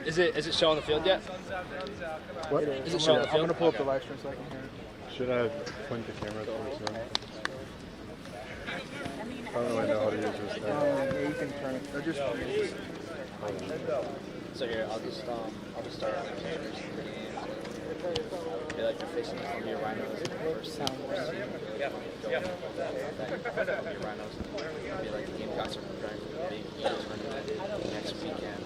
Is it showing the field yet? What? Is it showing the field? I'm gonna pull up the live stream so I can hear it. Should I point the camera towards them? I don't really know how to use this thing. Yeah, you can turn it. Or just. So here, I'll just start. Be like they're facing the Columbia Rhinos in the first sound. Columbia Rhinos. Be like the Gamecocks are preparing for the big tournament next weekend.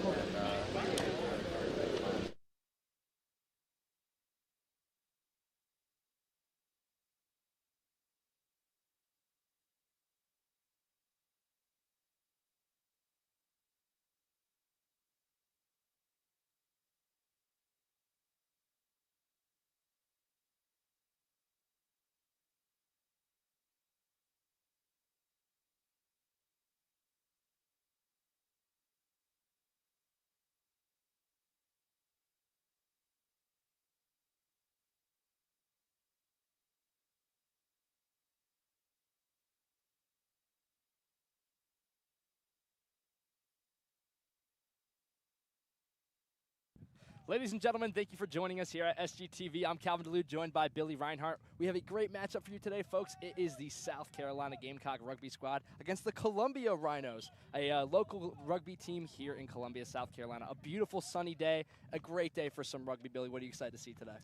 Ladies and gentlemen, thank you for joining us here at SGTV. I'm Calvin Delude, joined by Billy Reinhard. We have a great matchup for you today, folks. It is the South Carolina Gamecock rugby squad against the Columbia Rhinos, a local rugby team here in Columbia, South Carolina. A beautiful sunny day, a great day for some rugby. Billy, what are you excited to see today?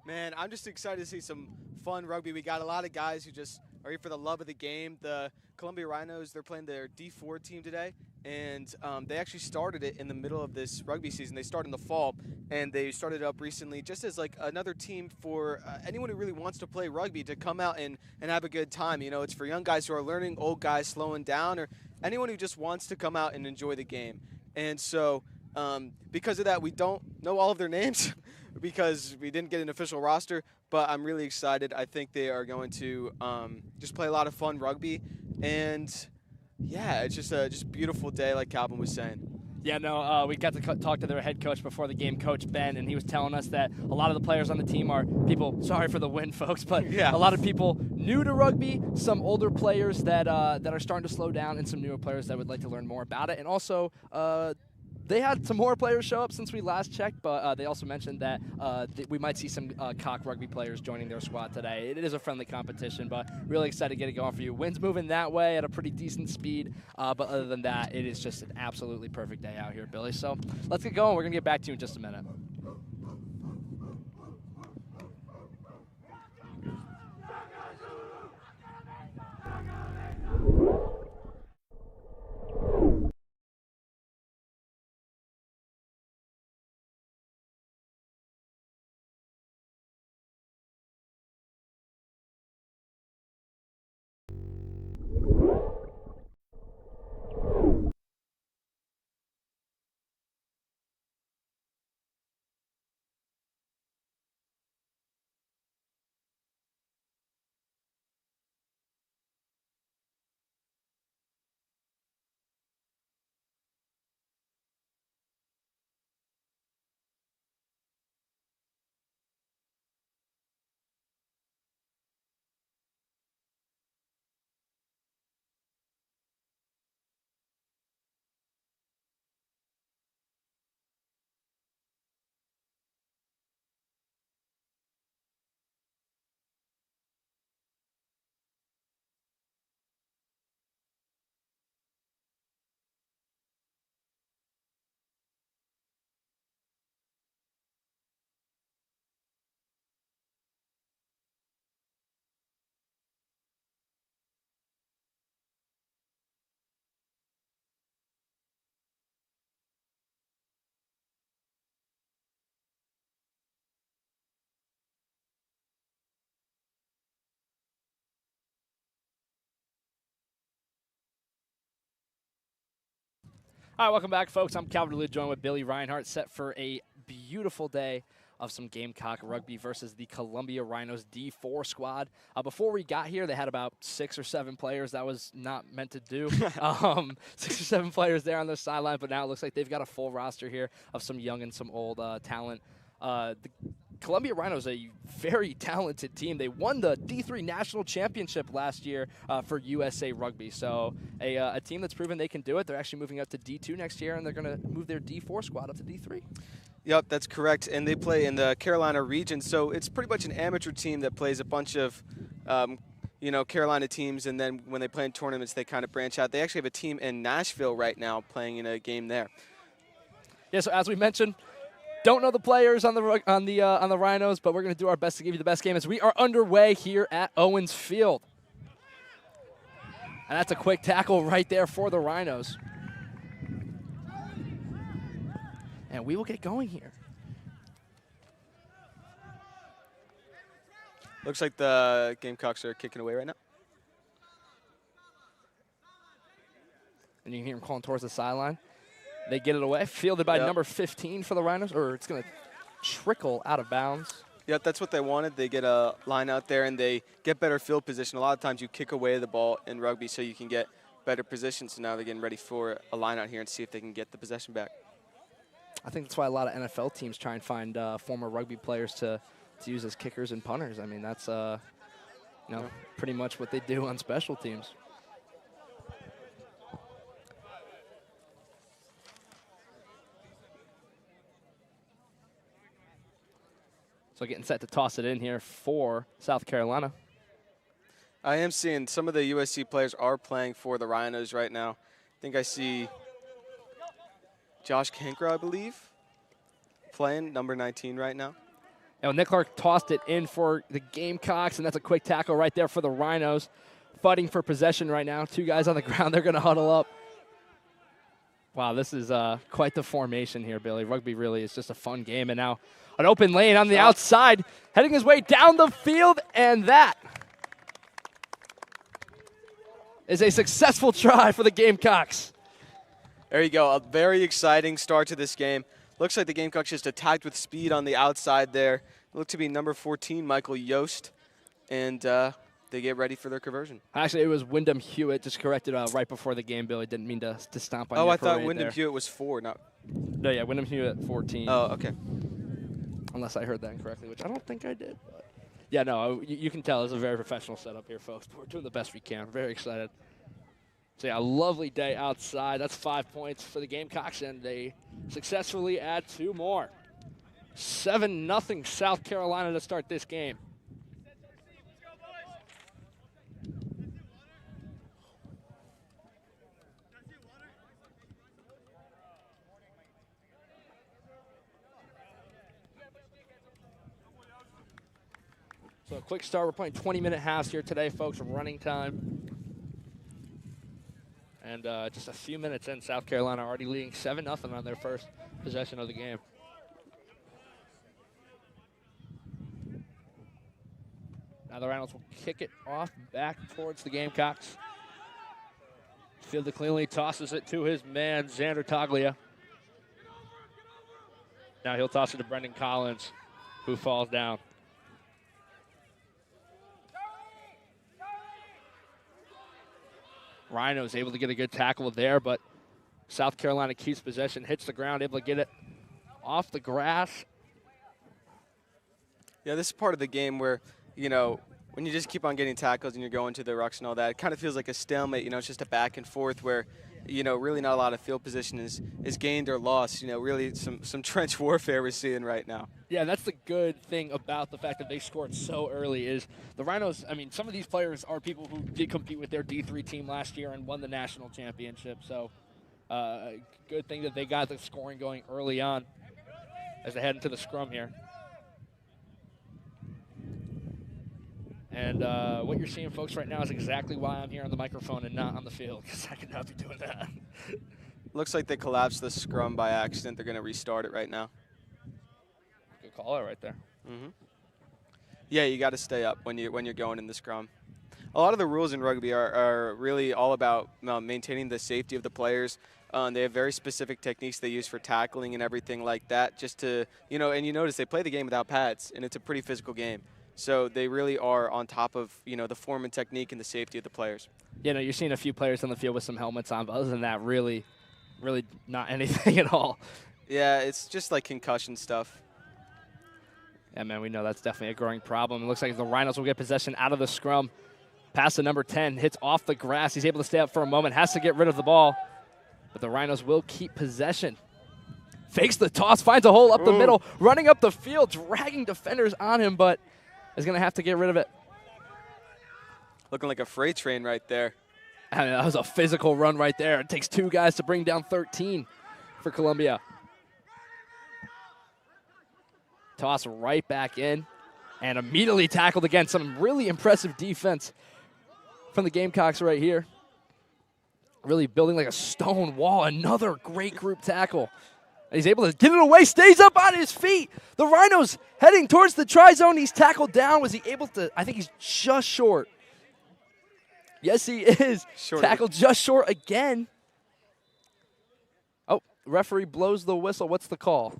Man, I'm just excited to see some fun rugby. We got a lot of guys who just are here for the love of the game. The Columbia Rhinos, they're playing their D4 team today, and they actually started it in the middle of this rugby season. They started in the fall, and they started up recently just as like another team for anyone who really wants to play rugby to come out and have a good time. You know, it's for young guys who are learning, old guys slowing down, or anyone who just wants to come out and enjoy the game. And so because of that, we don't know all of their names because we didn't get an official roster, but I'm really excited. I think they are going to just play a lot of fun rugby, and yeah, it's just a beautiful day like Calvin was saying. Yeah, no, we got to talk to their head coach before the game, Coach Ben, and he was telling us that a lot of the players on the team are people, sorry for the win, folks, but yeah, a lot of people new to rugby, some older players that are starting to slow down, and some newer players that would like to learn more about it. And also, they had some more players show up since we last checked, but they also mentioned that we might see some Cock rugby players joining their squad today. It is a friendly competition, but really excited to get it going for you. Wind's moving that way at a pretty decent speed, but other than that, it is just an absolutely perfect day out here, Billy. So let's get going. We're going to get back to you in just a minute. All right, welcome back, folks. I'm Calvin Delude, joined with Billy Reinhard, set for a beautiful day of some Gamecock rugby versus the Columbia Rhinos D4 squad. Before we got here, they had about 6 or 7 players. That was not meant to do. 6 or 7 players there on the sideline, but now it looks like they've got a full roster here of some young and some old talent. The Columbia Rhinos, a very talented team. They won the D3 National Championship last year for USA Rugby. So a team that's proven they can do it. They're actually moving up to D2 next year, and they're going to move their D4 squad up to D3. Yep, that's correct. And they play in the Carolina region, so it's pretty much an amateur team that plays a bunch of, Carolina teams, and then when they play in tournaments, they kind of branch out. They actually have a team in Nashville right now playing in a game there. Yeah, so as we mentioned, don't know the players on the Rhinos, but we're going to do our best to give you the best game as we are underway here at Owens Field. And that's a quick tackle right there for the Rhinos. And we will get going here. Looks like the Gamecocks are kicking away right now. And you can hear them calling towards the sideline. They get it away. Fielded by number 15 for the Rhinos, or it's going to trickle out of bounds. Yep, that's what they wanted. They get a line out there, and they get better field position. A lot of times you kick away the ball in rugby so you can get better position. So now they're getting ready for a line out here and see if they can get the possession back. I think that's why a lot of NFL teams try and find former rugby players to use as kickers and punters. I mean, that's pretty much what they do on special teams. So getting set to toss it in here for South Carolina. I am seeing some of the USC players are playing for the Rhinos right now. I think I see Josh Kankra, I believe, playing number 19 right now. And Nick Clark tossed it in for the Gamecocks, and that's a quick tackle right there for the Rhinos. Fighting for possession right now. Two guys on the ground. They're going to huddle up. Wow, this is quite the formation here, Billy. Rugby really is just a fun game. And now an open lane on the outside, heading his way down the field, and that is a successful try for the Gamecocks. There you go. A very exciting start to this game. Looks like the Gamecocks just attacked with speed on the outside there. Looked to be number 14, Michael Yost, and they get ready for their conversion. Actually, it was Wyndham Hewitt. Just corrected right before the game, Billy. Didn't mean to stomp on your Oh, I thought parade Wyndham there. Hewitt was 4. Not. No, yeah, Wyndham Hewitt 14. Oh, okay. Unless I heard that incorrectly, which I don't think I did. But yeah, no, you can tell it's a very professional setup here, folks. We're doing the best we can. We're very excited. So yeah, a lovely day outside. That's 5 points for the Gamecocks, and they successfully add 2 more. 7-0 South Carolina to start this game. So a quick start. We're playing 20-minute halves here today, folks. Running time. And just a few minutes in, South Carolina already leading 7-0 on their first possession of the game. Now the Rhinos will kick it off back towards the Gamecocks. Fielded cleanly, tosses it to his man, Xander Taglia. Now he'll toss it to Brendan Collins, who falls down. Rhinos able to get a good tackle there, but South Carolina keeps possession, hits the ground, able to get it off the grass. Yeah, this is part of the game where, when you just keep on getting tackles and you're going to the rucks and all that, it kind of feels like a stalemate. It's just a back and forth where, really not a lot of field position is gained or lost. Really some trench warfare we're seeing right now. Yeah, that's the good thing about the fact that they scored so early is the Rhinos, I mean, some of these players are people who did compete with their D3 team last year and won the national championship. So good thing that they got the scoring going early on as they head into the scrum here. And what you're seeing, folks, right now is exactly why I'm here on the microphone and not on the field, because I could not be doing that. Looks like they collapsed the scrum by accident. They're going to restart it right now. Good call out right there. Mm-hmm. Yeah, you got to stay up when you're going in the scrum. A lot of the rules in rugby are really all about maintaining the safety of the players. They have very specific techniques they use for tackling and everything like that, just to, and you notice they play the game without pads, and it's a pretty physical game. So they really are on top of, the form and technique and the safety of the players. Yeah, you're seeing a few players on the field with some helmets on, but other than that, really not anything at all. Yeah, it's just like concussion stuff. Yeah, man, we know that's definitely a growing problem. It looks like the Rhinos will get possession out of the scrum. Pass to number 10, hits off the grass. He's able to stay up for a moment, has to get rid of the ball. But the Rhinos will keep possession. Fakes the toss, finds a hole up the middle, running up the field, dragging defenders on him, but is going to have to get rid of it. Looking like a freight train right there. I mean, that was a physical run right there. It takes 2 guys to bring down 13 for Columbia. Toss right back in and immediately tackled again. Some really impressive defense from the Gamecocks right here. Really building like a stone wall. Another great group tackle. And he's able to get it away, stays up on his feet. The Rhinos heading towards the try-zone. He's tackled down. Was he able to? I think he's just short. Yes, he is. Tackled just short again. Oh, referee blows the whistle. What's the call?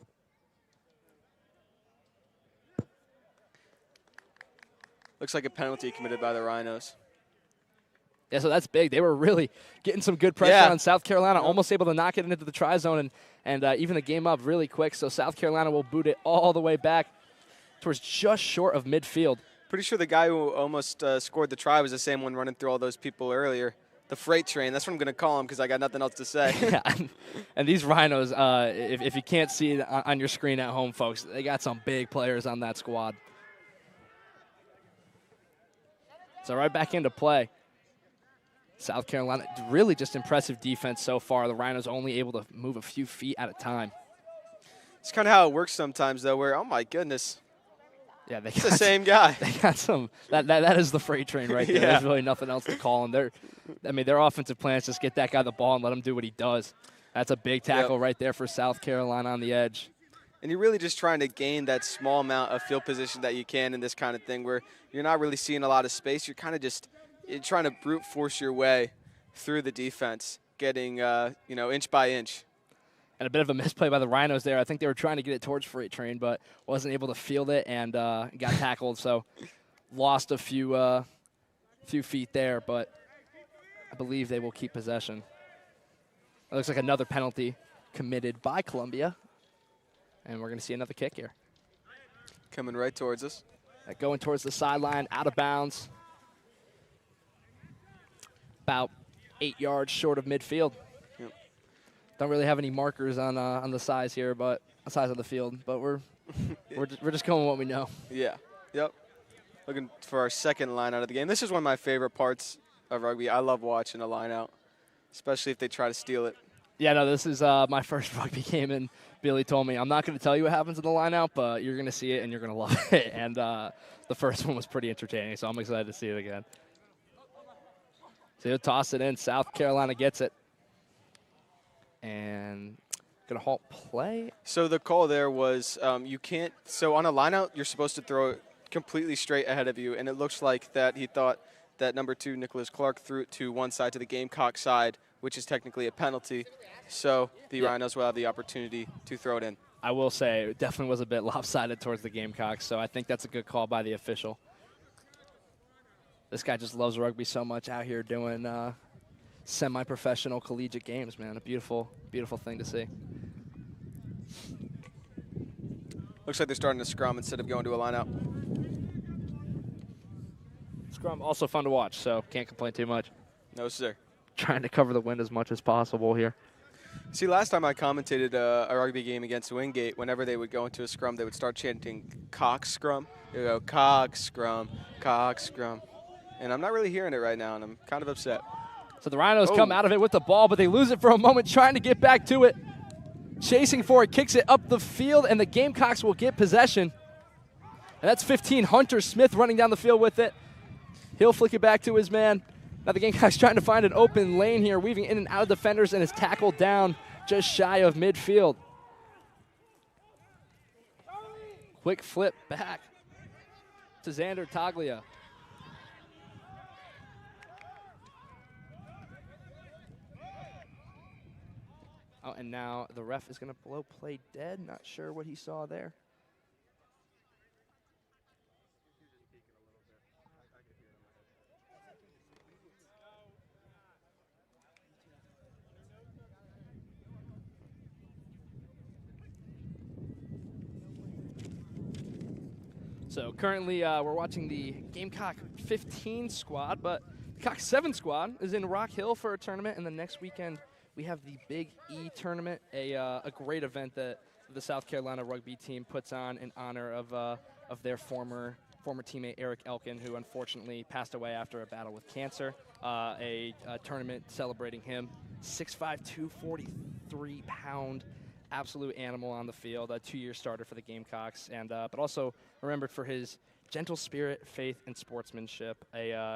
Looks like a penalty committed by the Rhinos. Yeah, so that's big. They were really getting some good pressure on South Carolina, almost able to knock it into the try zone and even the game up really quick. So South Carolina will boot it all the way back towards just short of midfield. Pretty sure the guy who almost scored the try was the same one running through all those people earlier. The freight train. That's what I'm going to call him because I got nothing else to say. Yeah, and these Rhinos, if you can't see it on your screen at home, folks, they got some big players on that squad. So right back into play. South Carolina, really just impressive defense so far. The Rhinos only able to move a few feet at a time. It's kind of how it works sometimes, though, where, oh, my goodness. Yeah, it's the same guy. They got some. That is the freight train right there. There's really nothing else to call him. Their offensive plan is just get that guy the ball and let him do what he does. That's a big tackle right there for South Carolina on the edge. And you're really just trying to gain that small amount of field position that you can in this kind of thing where you're not really seeing a lot of space. You're kind of just trying to brute force your way through the defense, getting, inch by inch. And a bit of a misplay by the Rhinos there. I think they were trying to get it towards freight train, but wasn't able to field it and got tackled. So lost a few feet there, but I believe they will keep possession. It looks like another penalty committed by Columbia. And we're going to see another kick here. Coming right towards us. Going towards the sideline, out of bounds. About 8 yards short of midfield. Yep. Don't really have any markers on the size here, but the size of the field. But we're just going with what we know. Yeah. Yep. Looking for our second line out of the game. This is one of my favorite parts of rugby. I love watching a line out, especially if they try to steal it. Yeah, no, this is my first rugby game, and Billy told me, I'm not going to tell you what happens in the line out, but you're going to see it, and you're going to love it. And the first one was pretty entertaining, so I'm excited to see it again. So he'll toss it in. South Carolina gets it. And going to halt play. So the call there was you can't – so on a line out, you're supposed to throw it completely straight ahead of you, and it looks like that he thought that number 2, Nicholas Clark, threw it to one side, to the Gamecock side, which is technically a penalty. So the Rhinos will have the opportunity to throw it in. I will say it definitely was a bit lopsided towards the Gamecocks, so I think that's a good call by the official. This guy just loves rugby so much out here doing semi-professional collegiate games, man. A beautiful, beautiful thing to see. Looks like they're starting to scrum instead of going to a line-out. Scrum also fun to watch, so can't complain too much. No, sir. Trying to cover the wind as much as possible here. See, last time I commentated a rugby game against Wingate, whenever they would go into a scrum, they would start chanting cock scrum. They would go cock scrum, cock scrum. And I'm not really hearing it right now, and I'm kind of upset. So the Rhinos come out of it with the ball, but they lose it for a moment, trying to get back to it. Chasing for it, kicks it up the field, and the Gamecocks will get possession. And that's 15, Hunter Smith running down the field with it. He'll flick it back to his man. Now the Gamecocks trying to find an open lane here, weaving in and out of defenders, and is tackled down just shy of midfield. Quick flip back to Xander Taglia. Oh, and now the ref is going to blow play dead. Not sure what he saw there. So currently we're watching the Gamecock 15 squad, but the Gamecock 7 squad is in Rock Hill for a tournament, and the next weekend we have the Big E tournament, a great event that the South Carolina rugby team puts on in honor of their former teammate Eric Elkin, who unfortunately passed away after a battle with cancer. A tournament celebrating him. 6'5", 243-pound absolute animal on the field, a 2-year starter for the Gamecocks, and but also remembered for his gentle spirit, faith, and sportsmanship.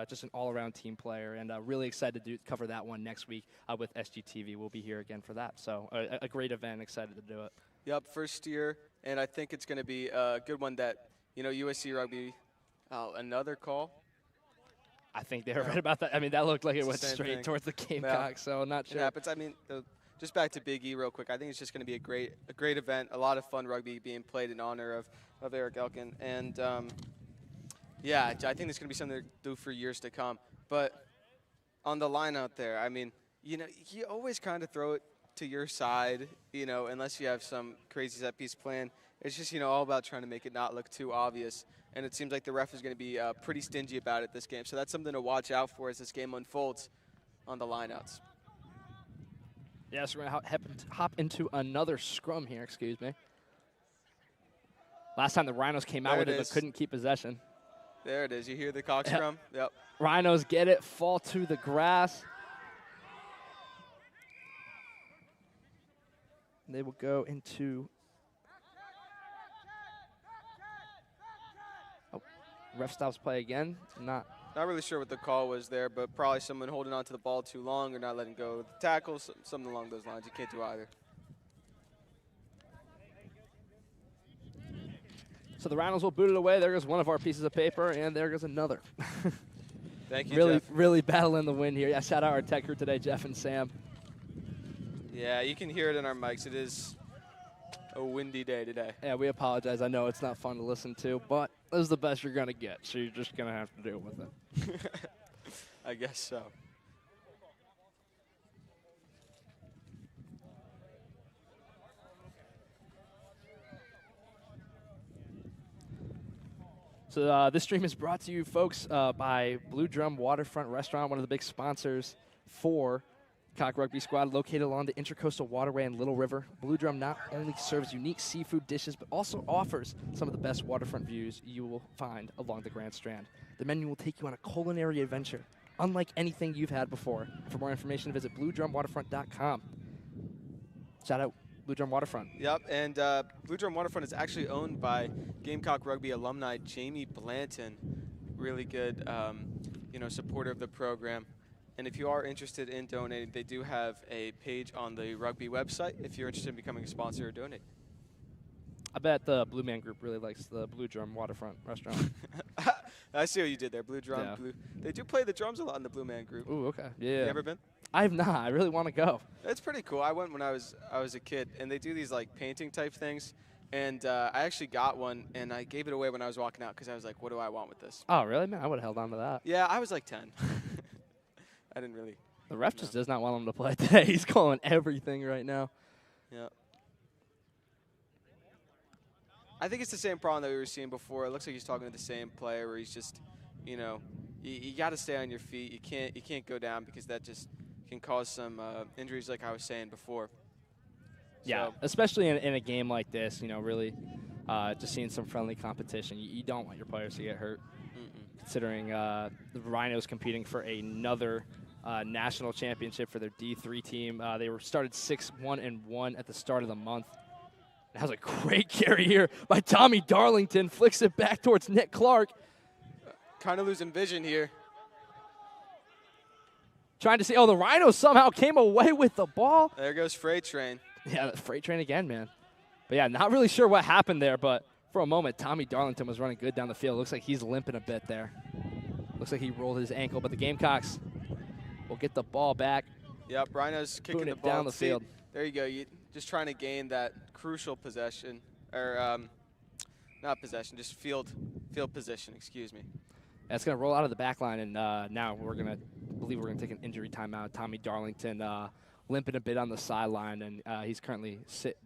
Just an all-around team player, and really excited to cover that one next week with SGTV. We'll be here again for that. So a great event. Excited to do it. Yep, first year, and I think it's going to be a good one that, USC Rugby, another call. I think they were right about that. I mean, that looked like it went Same straight thing. towards the Gamecocks, so not It sure. happens. I mean, just back to Big E real quick. I think it's just going to be a great event, a lot of fun rugby being played in honor of Eric Elkin. And, yeah, I think it's going to be something to do for years to come. But on the line out there, I mean, you always kind of throw it to your side, unless you have some crazy set piece plan. It's just, all about trying to make it not look too obvious. And it seems like the ref is going to be pretty stingy about it this game. So that's something to watch out for as this game unfolds on the lineouts. Yeah, so we're going to hop into another scrum here, excuse me. Last time the Rhinos came out with it, but couldn't keep possession. There it is. You hear the cock scrum? Yep. Rhinos get it, fall to the grass. They will go into... Oh, ref stops play again. Not really sure what the call was there, but probably someone holding on to the ball too long or not letting go of the tackle, something along those lines. You can't do either. So the Rhinos will boot it away. There goes one of our pieces of paper, and there goes another. Thank you, Jeff. Really battling the win here. Yeah, shout out our tech crew today, Jeff and Sam. Yeah, you can hear it in our mics. It is a windy day today. Yeah, we apologize. I know it's not fun to listen to, but this is the best you're going to get, so you're just going to have to deal with it. I guess so. So this stream is brought to you, folks, by Blue Drum Waterfront Restaurant, one of the big sponsors for Cock Rugby Squad, located along the Intracoastal Waterway in Little River. Blue Drum not only serves unique seafood dishes, but also offers some of the best waterfront views you will find along the Grand Strand. The menu will take you on a culinary adventure, unlike anything you've had before. For more information, visit bluedrumwaterfront.com. Shout out Blue Drum Waterfront. Yep, and Blue Drum Waterfront is actually owned by Gamecock Rugby alumni Jamie Blanton. Really good, supporter of the program. And if you are interested in donating, they do have a page on the rugby website if you're interested in becoming a sponsor or donate. I bet the Blue Man Group really likes the Blue Drum Waterfront Restaurant. I see what you did there, Blue Drum. Yeah. Blue. They do play the drums a lot in the Blue Man Group. Ooh, okay. Yeah. You ever been? I have not. I really want to go. It's pretty cool. I went when I was a kid, and they do these like painting type things. And I actually got one, and I gave it away when I was walking out because I was like, what do I want with this? Oh, really? Man, I would have held on to that. Yeah, I was like 10. I didn't really. The ref just does not want him to play today. He's calling everything right now. Yeah. I think it's the same problem that we were seeing before. It looks like he's talking to the same player where he's just, you got to stay on your feet. You can't go down because that just can cause some injuries like I was saying before. Yeah, so. Especially in a game like this, really just seeing some friendly competition. You don't want your players to get hurt. Considering the Rhinos competing for another national championship for their D3 team. They were started 6-1-1 at the start of the month. That was a great carry here by Tommy Darlington. Flicks it back towards Nick Clark. Kind of losing vision here. Trying to see, the Rhinos somehow came away with the ball. There goes Freight Train. Yeah, the Freight Train again, man. But yeah, not really sure what happened there, but for a moment, Tommy Darlington was running good down the field. Looks like he's limping a bit there. Looks like he rolled his ankle, but the Gamecocks will get the ball back. Yep, Rhinos kicking the ball down the field. There you go. Just trying to gain that crucial possession, or not possession, just field position. Excuse me. Yeah, it's going to roll out of the back line, and now we're going to take an injury timeout. Tommy Darlington limping a bit on the sideline, and he's currently sat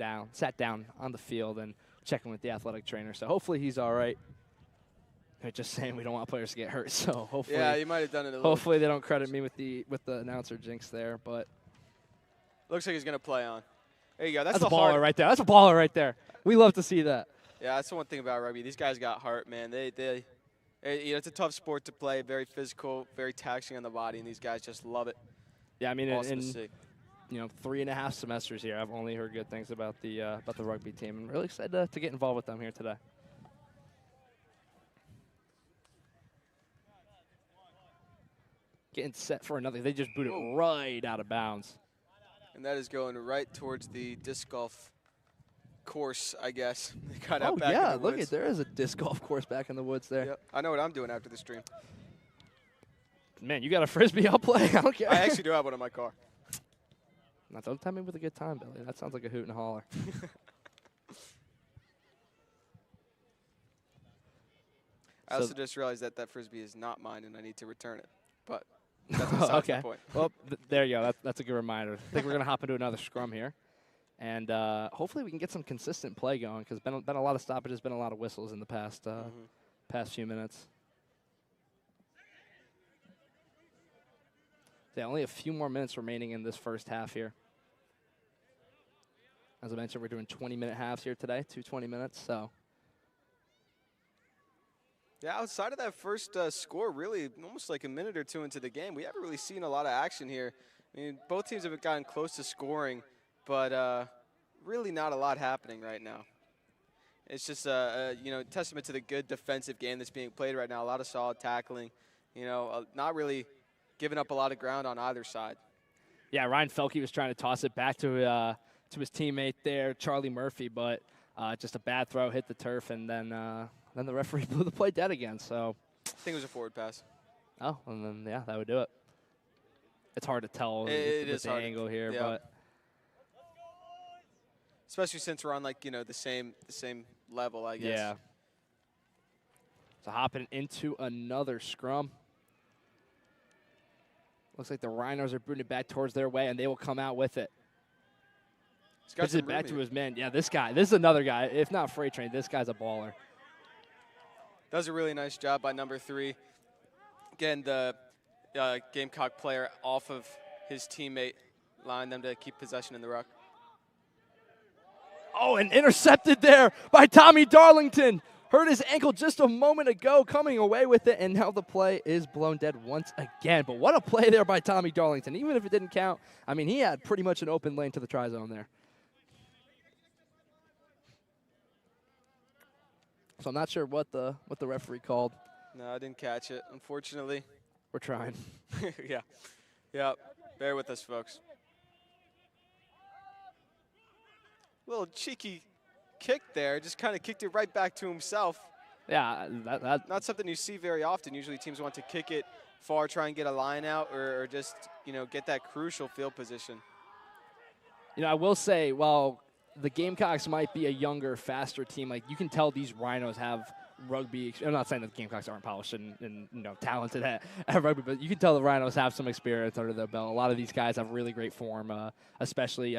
down on the field and checking with the athletic trainer. So hopefully he's all right. They're just saying we don't want players to get hurt, so hopefully. Yeah, you might have done it a little. Hopefully they don't credit me with the announcer jinx there, but Looks like he's going to play on. There you go. That's a the baller hard. right there. That's a baller right there. We love to see that. Yeah, that's the one thing about rugby. These guys got heart, man. It's a tough sport to play, very physical, very taxing on the body, and these guys just love it. Yeah, I mean, Awesome to see. 3.5 semesters here, I've only heard good things about the rugby team. I'm really excited to get involved with them here today. Getting set for another. They just booted it right out of bounds. And that is going right towards the disc golf course, I guess. They got out back in the look woods. at there is a disc golf course back in the woods there. Yep. I know what I'm doing after the stream. Man, you got a Frisbee, I'll play. I don't care. I actually do have one in my car. Now, don't tell me with a good time, Billy. That sounds like a hoot and holler. I also just realized that that Frisbee is not mine and I need to return it. But that's besides the point. Well, there you go. That's a good reminder. I think we're going to hop into another scrum here. And hopefully we can get some consistent play going because been a lot of stoppages, been a lot of whistles in the past few minutes. Yeah, only a few more minutes remaining in this first half here. As I mentioned, we're doing 20-minute halves here today, 20 minutes. So. Yeah, outside of that first score, really almost like a minute or two into the game, we haven't really seen a lot of action here. I mean, both teams have gotten close to scoring, but really not a lot happening right now. It's just testament to the good defensive game that's being played right now. A lot of solid tackling, not really giving up a lot of ground on either side. Yeah, Ryan Felke was trying to toss it back to his teammate there, Charlie Murphy, but just a bad throw hit the turf, and then the referee blew the play dead again. So I think it was a forward pass. Oh, and then yeah, that would do it. It's hard to tell with the angle here, yeah. but especially since we're on the same level, I guess. Yeah. So hopping into another scrum. Looks like the Rhinos are booting it back towards their way, and they will come out with it. Pitches it back to his men. Yeah, this is another guy. If not freight train, this guy's a baller. Does a really nice job by number 3. Again, the Gamecock player off of his teammate, allowing them to keep possession in the ruck. Oh, and intercepted there by Tommy Darlington. Hurt his ankle just a moment ago, coming away with it, and now the play is blown dead once again. But what a play there by Tommy Darlington. Even if it didn't count, I mean, he had pretty much an open lane to the try zone there. So I'm not sure what the referee called. No, I didn't catch it, unfortunately. We're trying. Yeah. Bear with us, folks. Little cheeky kick there, just kind of kicked it right back to himself. Yeah, not something you see very often. Usually teams want to kick it far, try and get a line out, or just get that crucial field position. I will say, while the Gamecocks might be a younger, faster team, like you can tell these Rhinos have rugby. I'm not saying that the Gamecocks aren't polished and talented at rugby, but you can tell the Rhinos have some experience under their belt. A lot of these guys have really great form, especially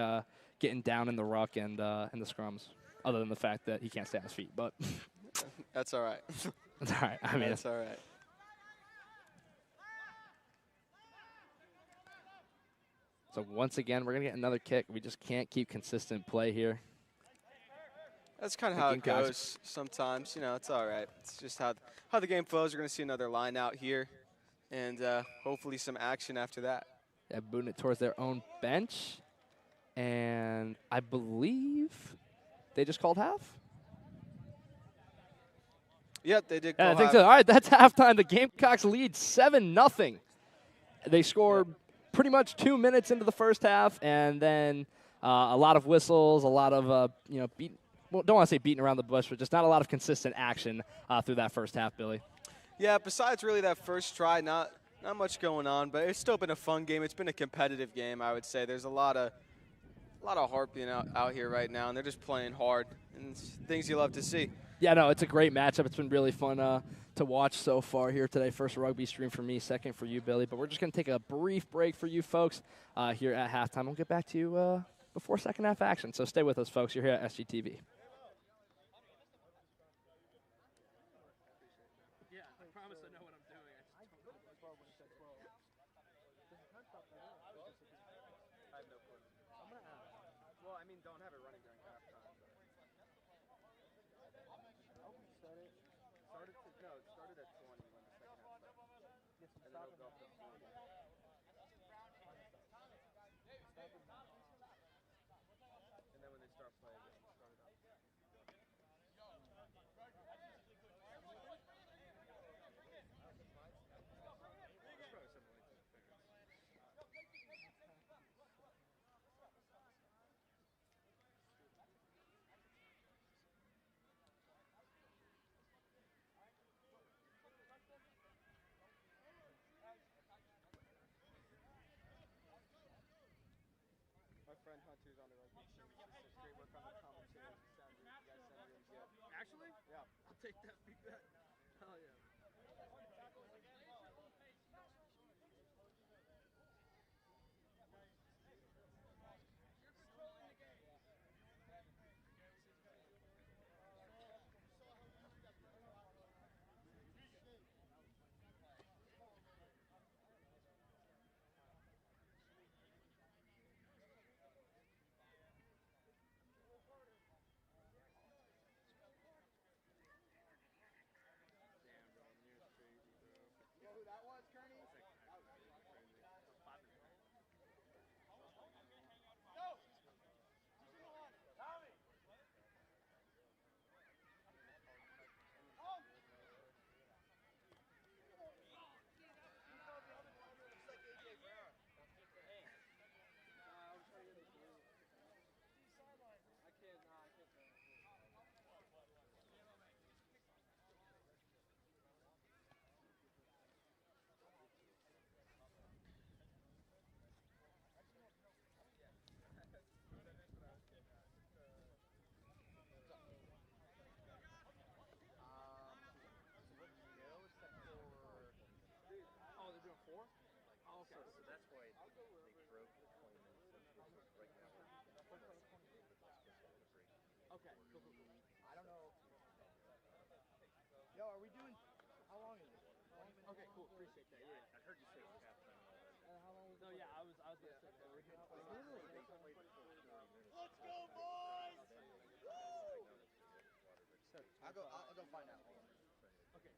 getting down in the ruck and in the scrums. Other than the fact that he can't stay on his feet, but that's all right. That's all right. I mean, that's all right. So once again, we're gonna get another kick. We just can't keep consistent play here. That's kind of how it goes sometimes. It's all right. It's just how the game flows. We're gonna see another line out here, and hopefully some action after that. Yeah, booting it towards their own bench, and I believe they just called half? Yep, they did call half. I think so. All right, that's halftime. The Gamecocks lead 7-0. They scored pretty much 2 minutes into the first half, and then a lot of whistles, a lot of, don't want to say beating around the bush, but just not a lot of consistent action through that first half, Billy. Yeah, besides really that first try, not much going on, but it's still been a fun game. It's been a competitive game, I would say. There's a lot of heart being out here right now, and they're just playing hard, and it's things you love to see. Yeah, no, it's a great matchup. It's been really fun to watch so far here today. First rugby stream for me, second for you, Billy. But we're just going to take a brief break for you folks here at halftime. We'll get back to you before second half action. So stay with us, folks. You're here at SGTV. My friend Hunter's on the rugby team. He says great work on the commentators. You guys sound really good. Actually? Yeah. I'll take that feedback. Hell yeah. You know who that was, Kearney? Oh, they're doing 4? Oh, okay. So that's why they broke the 20 minutes right now. Okay, cool. I don't know. Yo, are we doing? How long is it? Okay, cool. Appreciate that. Yeah. I heard you say it was halftime already. How long? No, yeah, I was gonna say that. Let's go, boys! I'll go find out. Okay.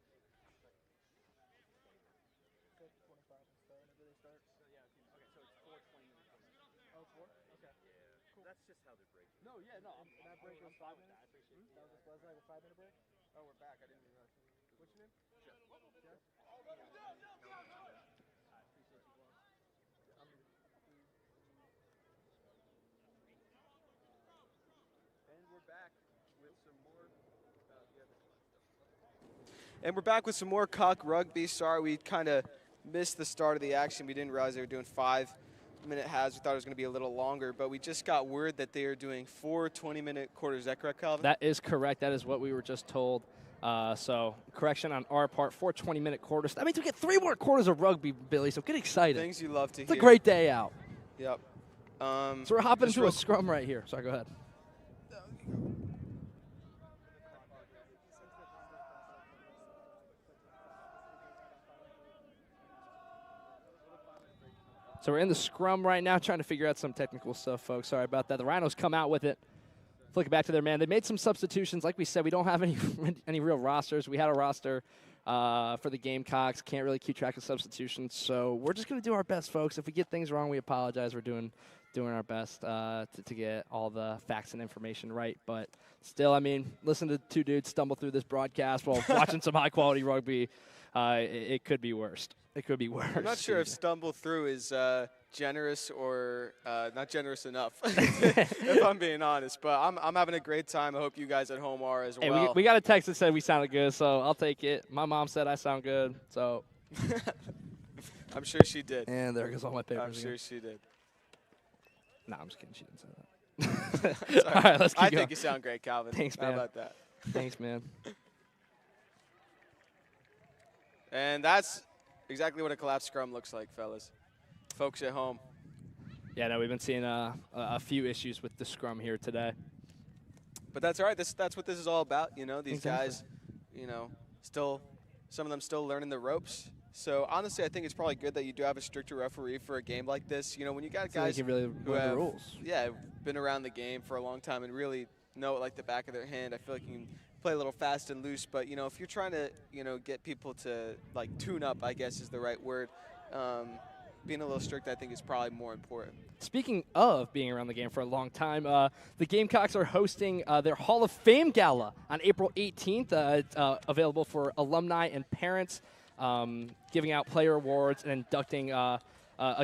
25 and start. Whenever they start. So yeah, okay. So it's 4:20 minutes. Oh, 4? Okay. Yeah, cool. That's just how they're breaking. No, yeah, no. That break was fine 5 with that. I minutes? appreciate it. That was like a 5-minute break? Oh, we're back. I didn't realize. What's your name? I Jeff. appreciate you, boss. And we're back with some more. And we're back with some more Cock Rugby. Sorry, we kind of missed the start of the action. We didn't realize they were doing 5-minute halves. We thought it was going to be a little longer, but we just got word that they are doing 4 20-minute quarters. Is that correct, Calvin? That is correct. That is what we were just told. So, correction on our part, 4 20-minute quarters. That means we get 3 more quarters of rugby, Billy, so get excited. Things you love to It's hear. a great day out. Yep. So we're hopping just into real- a scrum right here. Sorry, go ahead. So we're in the scrum right now, trying to figure out some technical stuff, folks. Sorry about that. The Rhinos come out with it. Flick it back to their man. They made some substitutions. Like we said, we don't have any real rosters. We had a roster for the Gamecocks. Can't really keep track of substitutions. So we're just going to do our best, folks. If we get things wrong, we apologize. We're doing our best to get all the facts and information right. But still, I mean, listen to 2 dudes stumble through this broadcast while watching some high-quality rugby. It could be worse. It could be worse. I'm not sure if stumble through is generous or not generous enough, if I'm being honest. But I'm having a great time. I hope you guys at home are as well. We got a text that said we sounded good, so I'll take it. My mom said I sound good, so. I'm sure she did. And there goes all my papers. I'm sure she did. No, I'm just kidding. She didn't say that. All right, let's keep I going. think you sound great, Calvin. Thanks, man. How about that? Thanks, man. And that's exactly what a collapsed scrum looks like, fellas. Folks at home. Yeah, no, we've been seeing a few issues with the scrum here today. But that's all right. That's what this is all about. You know, these Exactly. guys, you know, some of them still learning the ropes. So honestly, I think it's probably good that you do have a stricter referee for a game like this. You know, when you got So guys they can really who learn have the rules. yeah, been around the game for a long time and really know it like the back of their hand, I feel like you can play a little fast and loose. But, if you're trying to, get people to, like, tune up, I guess is the right word, being a little strict, I think, is probably more important. Speaking of being around the game for a long time, the Gamecocks are hosting their Hall of Fame Gala on April 18th. It's available for alumni and parents, giving out player awards and inducting a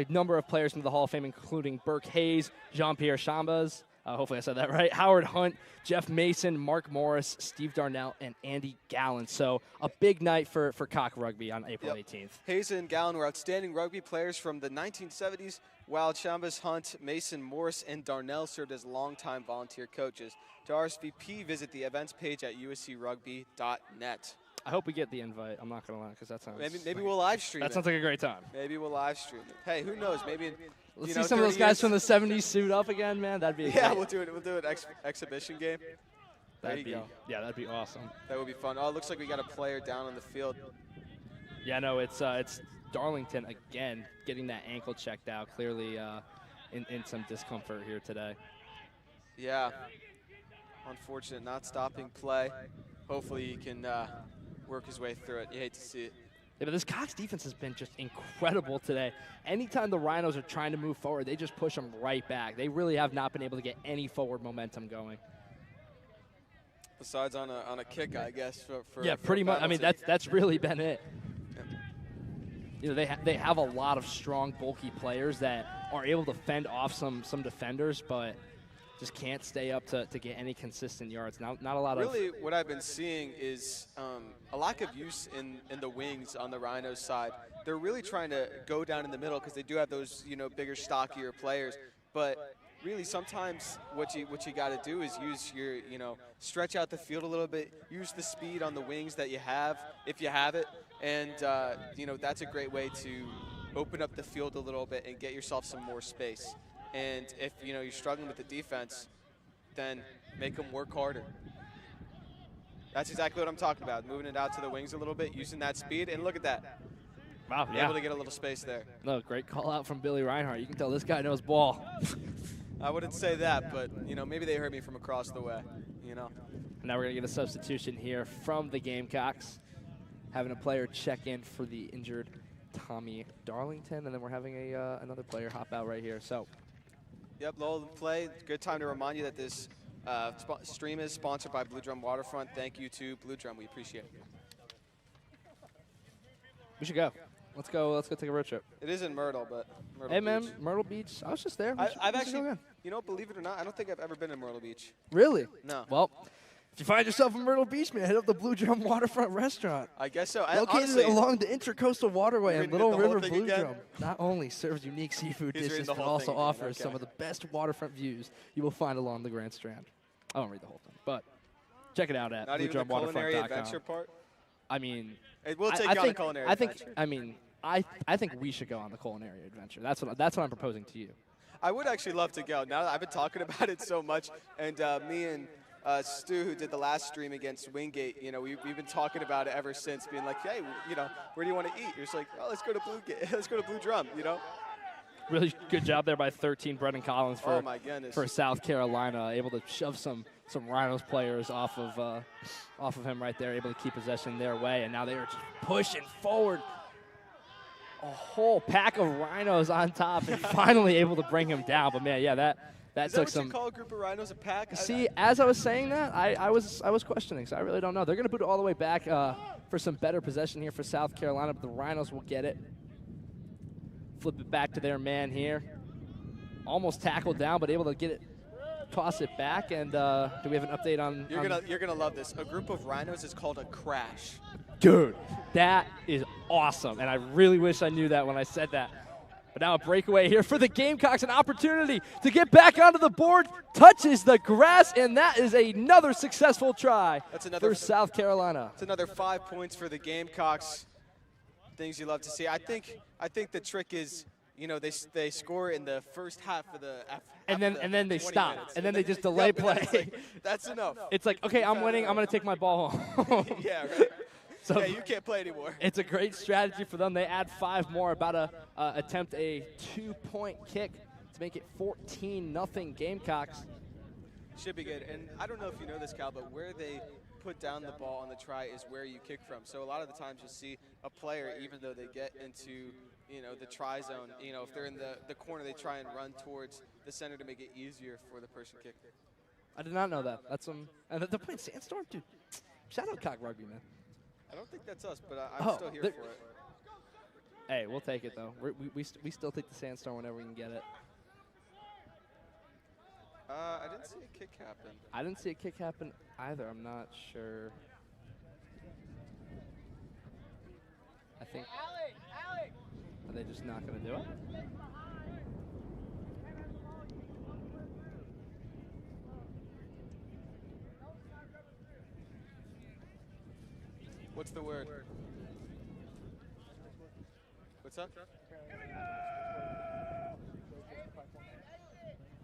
number of players into the Hall of Fame, including Burke Hayes, Jean-Pierre Chambas, hopefully I said that right, Howard Hunt, Jeff Mason, Mark Morris, Steve Darnell, and Andy Gallen. So a big night for Cock Rugby on April 18th. Hayes and Gallen were outstanding rugby players from the 1970s, while Chambas, Hunt, Mason, Morris, and Darnell served as longtime volunteer coaches. To RSVP, visit the events page at uscrugby.net. I hope we get the invite. I'm not going to lie, because that sounds Maybe we'll live stream that it. sounds like a great time. Maybe we'll live stream it. Hey, who knows? Maybe Let's see some of those guys from the 70s suit up again, man. That'd be yeah. great. We'll do an exhibition game. There you go. Yeah, that'd be awesome. That would be fun. Oh, it looks like we got a player down on the field. Yeah, no, it's Darlington again getting that ankle checked out. Clearly in some discomfort here today. Yeah. Unfortunate, not stopping play. Hopefully he can work his way through it. You hate to see it. Yeah, but this Cox defense has been just incredible today. Anytime the Rhinos are trying to move forward, they just push them right back. They really have not been able to get any forward momentum going. Besides on a kick, I guess. Yeah, for pretty much. I mean, penalty. that's really been it. Yeah. They have a lot of strong, bulky players that are able to fend off some defenders, but just can't stay up to get any consistent yards. Not a lot of. Really, what I've been seeing is a lack of use in the wings on the Rhinos side. They're really trying to go down in the middle because they do have those bigger, stockier players. But really, sometimes what you got to do is use your stretch out the field a little bit, use the speed on the wings that you have if you have it, and that's a great way to open up the field a little bit and get yourself some more space. And if you're struggling with the defense, then make them work harder. That's exactly what I'm talking about. Moving it out to the wings a little bit, using that speed, and look at that. Wow, Be able to get a little space there. No, great call out from Billy Reinhard. You can tell this guy knows ball. I wouldn't say that, but maybe they heard me from across the way. Now we're gonna get a substitution here from the Gamecocks, having a player check in for the injured Tommy Darlington, and then we're having another player hop out right here. So. Yep, low play. Good time to remind you that this stream is sponsored by Blue Drum Waterfront. Thank you to Blue Drum. We appreciate it. We should go. Let's go take a road trip. It is in Myrtle, but Myrtle Hey, Beach. man, Myrtle Beach. I was just there. I've actually, believe it or not, I don't think I've ever been in Myrtle Beach. Really? No. Well, if you find yourself in Myrtle Beach, man, hit up the Blue Drum Waterfront Restaurant. I guess so. Located Honestly, along the Intercoastal Waterway You're and reading Little the whole River thing Blue again? Drum not only serves unique seafood He's reading dishes, the but whole also thing again, offers okay. some of the best waterfront views you will find along the Grand Strand. I won't read the whole thing, but check it out at not even the culinary adventure BlueDrumWaterfront.com. part. I mean, It will take I you on a think, culinary I think, adventure. I mean, I think we should go on the culinary adventure. That's what I'm proposing to you. I would actually love to go. Now that I've been talking about it so much, and me and Stu, who did the last stream against Wingate, we've been talking about it ever since, being like, hey, where do you want to eat? You're just like, oh, let's go to let's go to Blue Drum, Really good job there by 13, Brendan Collins Oh my goodness. for South Carolina, able to shove some Rhinos players off of him right there, able to keep possession their way, and now they are just pushing forward. A whole pack of Rhinos on top, and finally able to bring him down. But man, yeah, that Is took that some. what you call a group of Rhinos a pack? See, as I was saying that, I was questioning, so I really don't know. They're going to put it all the way back for some better possession here for South Carolina, but the Rhinos will get it. Flip it back to their man here. Almost tackled down, but able to get it, toss it back. And do we have an update on? You're gonna love this. A group of Rhinos is called a crash. Dude, that is awesome, and I really wish I knew that when I said that. But now a breakaway here for the Gamecocks, an opportunity to get back onto the board, touches the grass, and that is another successful try for South Carolina. It's another 5 points for the Gamecocks. Things you love to see. I think the trick is, they score in the first half of the And then they 20 stop, minutes. and then they just delay Yep, and then play. that's enough. It's like, okay, I'm winning, I'm going to take my ball home. Yeah, right. So Yeah, you can't play anymore. it's a great strategy for them. They add 5 more, about to attempt a 2-point kick to make it 14-0 Gamecocks. Should be good. And I don't know if you know this, Cal, but where they put down the ball on the try is where you kick from. So a lot of the times you'll see a player, even though they get into, the try zone, if they're in the corner, they try and run towards the center to make it easier for the person kicking. I did not know that. That's and they're playing Sandstorm, dude. Shout out Cock Rugby, man. I don't think that's us, but I'm still here for it. Hey, we'll take it though. We still take the Sandstorm whenever we can get it. I didn't see a kick happen. I didn't see a kick happen either. I'm not sure. I think. Are they just not going to do it? What's the word? What's up?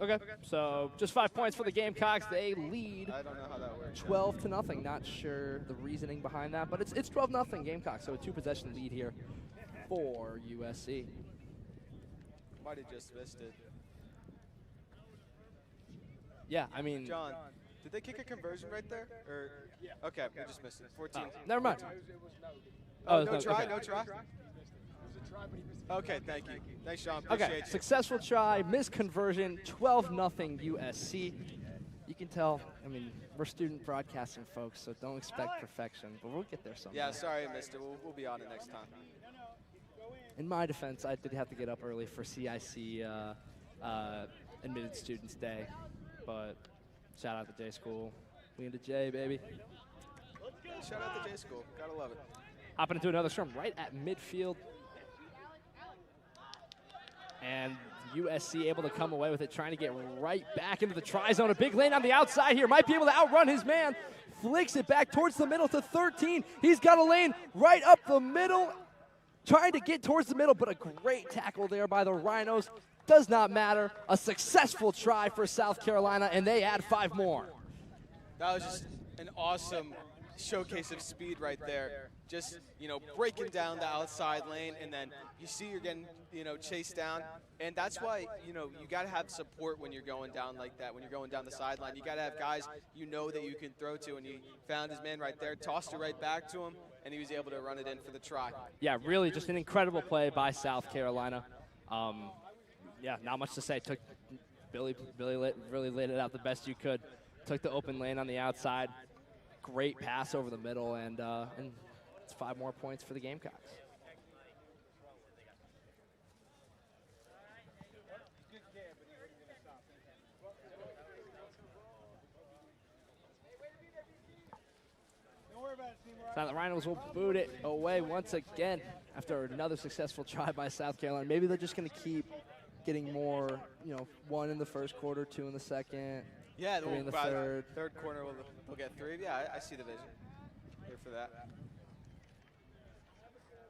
Okay, so just 5 points for the Gamecocks. They lead I don't know how that works. 12-0. Not sure the reasoning behind that, but it's 12-0 Gamecocks. So a 2-possession lead here for USC. Might have just missed it. Yeah, I mean, John, did they kick a conversion right there? Or okay, we just missed it. 14. never mind. Oh, no, no try, okay. no try. Okay, thank you. Thanks, Sean. Appreciate Okay, you. successful try, missed conversion, 12-0 USC. You can tell, I mean, we're student broadcasting folks, so don't expect perfection, but we'll get there someday. Yeah, sorry I missed it. We'll be on it next time. In my defense, I did have to get up early for CIC Admitted Students Day, but shout out to J School. We into J, baby. Shout out to J School. Gotta love it. Hopping into another scrum right at midfield. And USC able to come away with it, trying to get right back into the try zone. A big lane on the outside here. Might be able to outrun his man. Flicks it back towards the middle to 13. He's got a lane right up the middle. Trying to get towards the middle, but a great tackle there by the Rhinos. Does not matter. A successful try for South Carolina, and they add 5 more. That was just an awesome showcase of speed right there. Just, breaking down the outside lane, and then you see you're getting, chased down. And that's why, you got to have support when you're going down like that, when you're going down the sideline. You got to have guys that you can throw to, and he found his man right there, tossed it right back to him, and he was able to run it in for the try. Yeah, really just an incredible play by South Carolina. Yeah, not much to say. Billy really laid it out the best you could. Took the open lane on the outside. Great pass over the middle, and it's 5 more points for the Gamecocks. So the Rhinos will boot it away once again after another successful try by South Carolina. Maybe they're just going to keep getting more, 1 in the first quarter, 2 in the second, Yeah, 3 in the third. Third corner we'll get 3. Yeah, I see the vision. Here for that.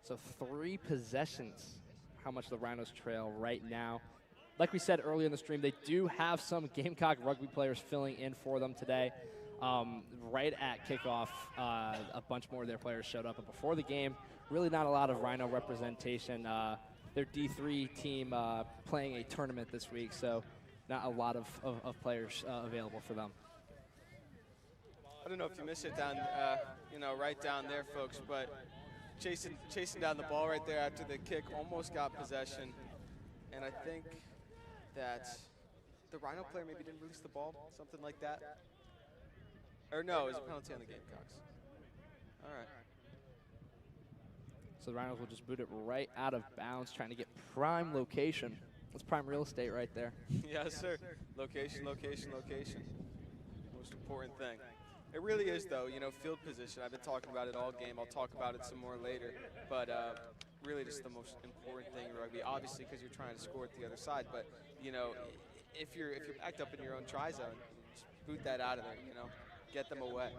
So 3 possessions, how much the Rhinos trail right now. Like we said earlier in the stream, they do have some Gamecock rugby players filling in for them today. Right at kickoff, a bunch more of their players showed up. But before the game, really not a lot of Rhino representation. Their D3 team playing a tournament this week, so not a lot of players available for them. I don't know if you missed it down, right down there, folks, but chasing down the ball right there after the kick, almost got possession. And I think that the Rhino player maybe didn't release the ball, something like that. Or no, it was a penalty on the Gamecocks. All right. So the Rhinos will just boot it right out of bounds, trying to get prime location. That's prime real estate right there. Yes, sir. Location, location, location. Most important thing. It really is, though, field position. I've been talking about it all game. I'll talk about it some more later. But really just the most important thing in rugby, obviously because you're trying to score at the other side. But, if you're backed up in your own try zone, just boot that out of there, get them away.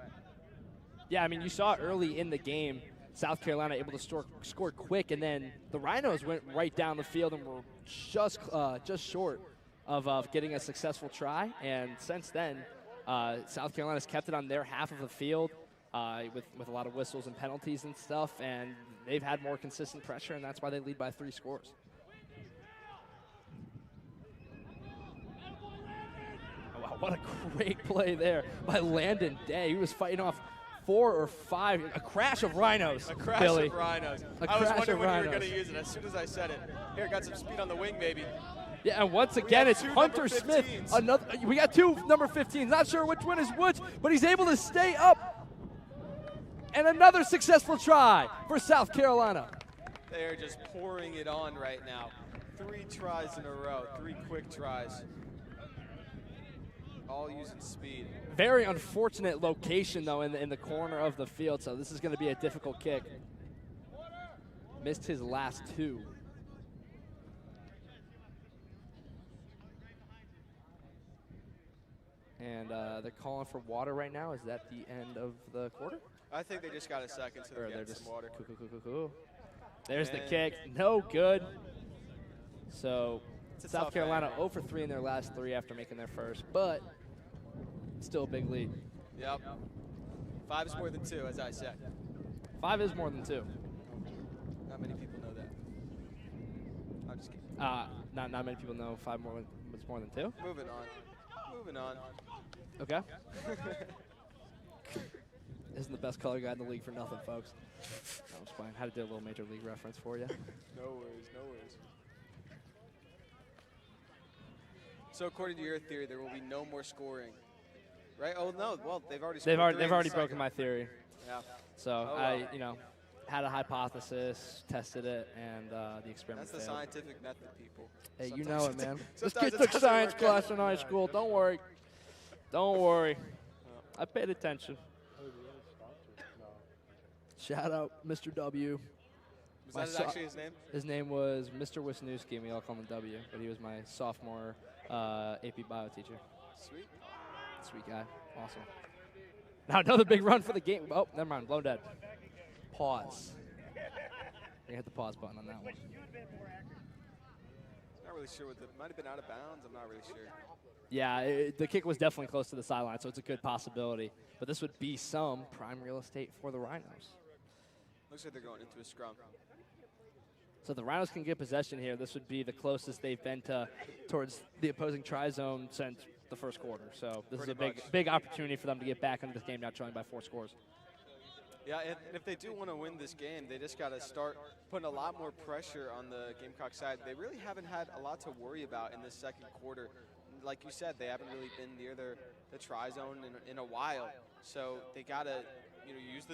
Yeah, I mean, you saw early in the game, South Carolina able to score quick, and then the Rhinos went right down the field and were just short of getting a successful try. And since then, South Carolina's kept it on their half of the field with a lot of whistles and penalties and stuff, and they've had more consistent pressure, and that's why they lead by 3 scores. What a great play there by Landon Day. He was fighting off 4 or 5. A crash of Rhinos, A crash Billy. of Rhinos. A I was crash wondering of when you were Rhinos. going to use it as soon as I said it. Here, got some speed on the wing, maybe. Yeah, and once again, have it's two Hunter number Smith. 15s. We got 2 number 15s. Not sure which one is which, but he's able to stay up. And another successful try for South Carolina. They're just pouring it on right now. 3 tries in a row, 3 quick tries. All using speed. Very unfortunate location, though, in the corner of the field, so this is going to be a difficult kick. Missed his last 2. And they're calling for water right now. Is that the end of the quarter? I think they just got a second so Or they they're get just some water. cool. There's the And- kick. No good. So It's a South tough Carolina angle. 0 for 3 in their last 3 after making their first, but still a big lead. Yep. 5 is more than 2, as I said. 5 is more than 2. Not many people know that. I'm just kidding. Not many people know 5 is more than 2. Moving on. Moving on. Okay. Isn't the best color guy in the league for nothing, folks. I was playing. Had to do a little major league reference for you. No worries, no worries. So according to your theory, there will be no more scoring, right? Oh no, well they've already. They've scored already 3 in the broken second. my theory. Yeah. So Oh, I, well. had a hypothesis, tested it, and the experiment That's the failed. scientific method, people. Hey, you Sometimes know it, man. This sometimes kid it took doesn't science work out. class in high school. Don't worry. Don't worry. I paid attention. Shout out Mr. W. Was My that actually his name? His name was Mr. Wisniewski, and we all call him W, but he was my sophomore AP bio teacher. Sweet. Sweet guy. Awesome. Now another big run for the game. Oh, never mind. Blown dead. Pause. We hit the pause button on that one. Not really sure what the might have been out of bounds. I'm not really sure. Yeah, the kick was definitely close to the sideline, so it's a good possibility. But this would be some prime real estate for the Rhinos. Looks like they're going into a scrum. So the Rhinos can get possession here. This would be the closest they've been towards the opposing try zone since the first quarter. So this Pretty is a much. big opportunity for them to get back into this game now trailing by 4 scores. Yeah, and if they do want to win this game, they just got to start putting a lot more pressure on the Gamecock side. They really haven't had a lot to worry about in this second quarter. Like you said, they haven't really been near the try zone in a while. So they got to use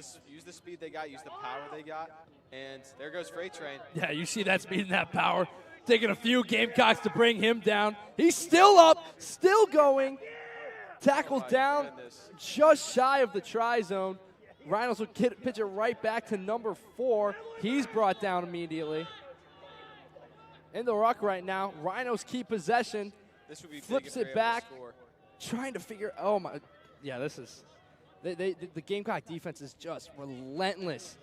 the speed they got, use the power they got, and there goes Freight Train. Yeah, you see that speed and that power. Taking a few Gamecocks to bring him down. He's still up, still going. Tackled My down goodness. just shy of the try zone. Rhinos will pitch it right back to number 4. He's brought down immediately. In the ruck right now. Rhinos keep possession. This would be Flips big if it they're able back. to score. Trying to figure, oh my, yeah, this is, the Gamecock defense is just relentless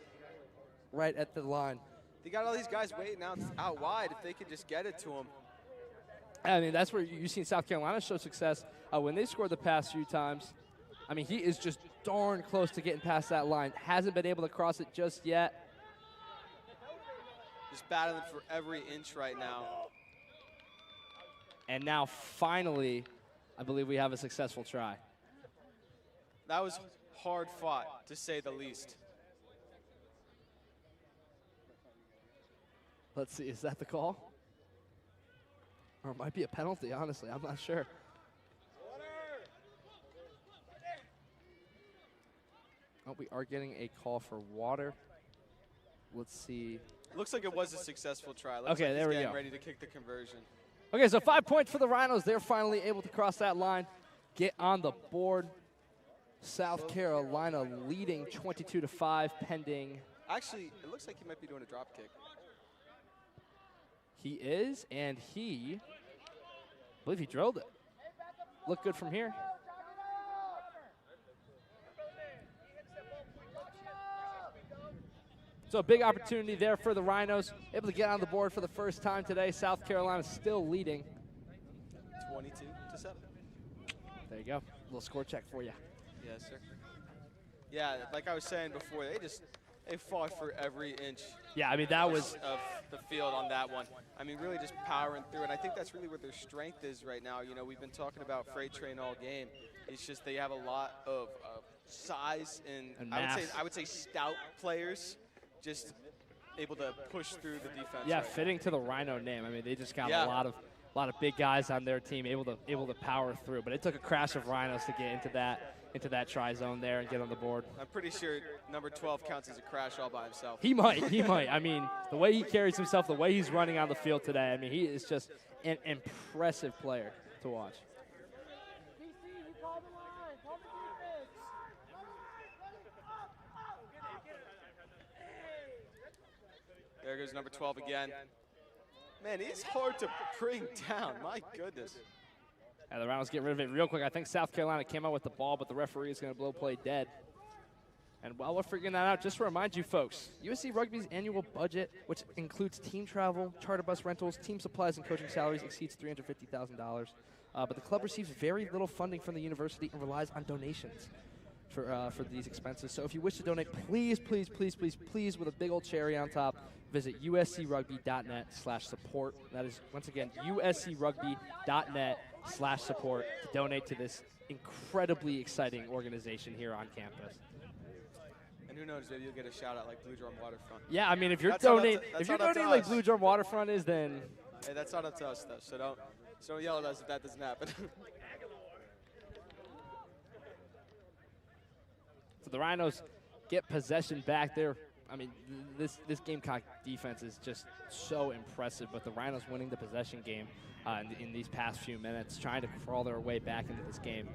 right at the line. They got all these guys waiting out wide. If they could just get it to them. I mean, that's where you've seen South Carolina show success when they scored the past few times. I mean, he is just darn close to getting past that line. Hasn't been able to cross it just yet. Just battling for every inch right now. And now, finally, I believe we have a successful try. That was hard fought, to say the least. Let's see, is that the call? Or it might be a penalty, honestly. I'm not sure. Oh, we are getting a call for water. Let's see. Looks like it was a successful try. Looks Okay, like there we he's getting go. ready to kick the conversion. Okay, so 5 points for the Rhinos. They're finally able to cross that line, get on the board. South Carolina leading 22-5 pending. Actually, it looks like he might be doing a drop kick. He is, and I believe he drilled it. Look good from here. So a big opportunity there for the Rhinos. Able to get on the board for the first time today. South Carolina still leading. 22-7. There you go. Little score check for you. Yes, sir. Yeah, like I was saying before, they just They fought for every inch Yeah, I mean, that was of the field on that one. I mean, really just powering through, and I think that's really where their strength is right now. You know, we've been talking about Freight Train all game. It's just they have a lot of size and mass. I would say stout players, just able to push through the defense. yeah, right fitting to the Rhino name. I mean, they just got Yeah. a lot of big guys on their team able to power through. But it took a crash of Rhinos to get into that try zone there and get on the board. I'm pretty sure number 12 counts as a crash all by himself. He might. I mean, the way he carries himself, the way he's running on the field today, I mean, he is just an impressive player to watch. There goes number 12 again. Man, he's hard to bring down. My goodness. And the Rhinos get rid of it real quick. I think South Carolina came out with the ball, but the referee is going to blow play dead. And while we're figuring that out, just to remind you folks, USC Rugby's annual budget, which includes team travel, charter bus rentals, team supplies, and coaching salaries, exceeds $350,000. But the club receives very little funding from the university and relies on donations for these expenses. So if you wish to donate, please, please, please, please, please, with a big old cherry on top, visit uscrugby.net/support. That is, once again, uscrugby.net/support to donate to this incredibly exciting organization here on campus. And who knows, maybe you'll get a shout out like Blue Drum Waterfront. Yeah, I mean, if you're That's not up to- donating, that's if you're not up to donating like us. Blue Drum Waterfront is, then Hey, that's not up to us, though, so don't yell at us if that doesn't happen. so the Rhinos get possession back there. I mean, this Gamecock defense is just so impressive, but the Rhinos winning the possession game in these past few minutes, trying to crawl their way back into this game.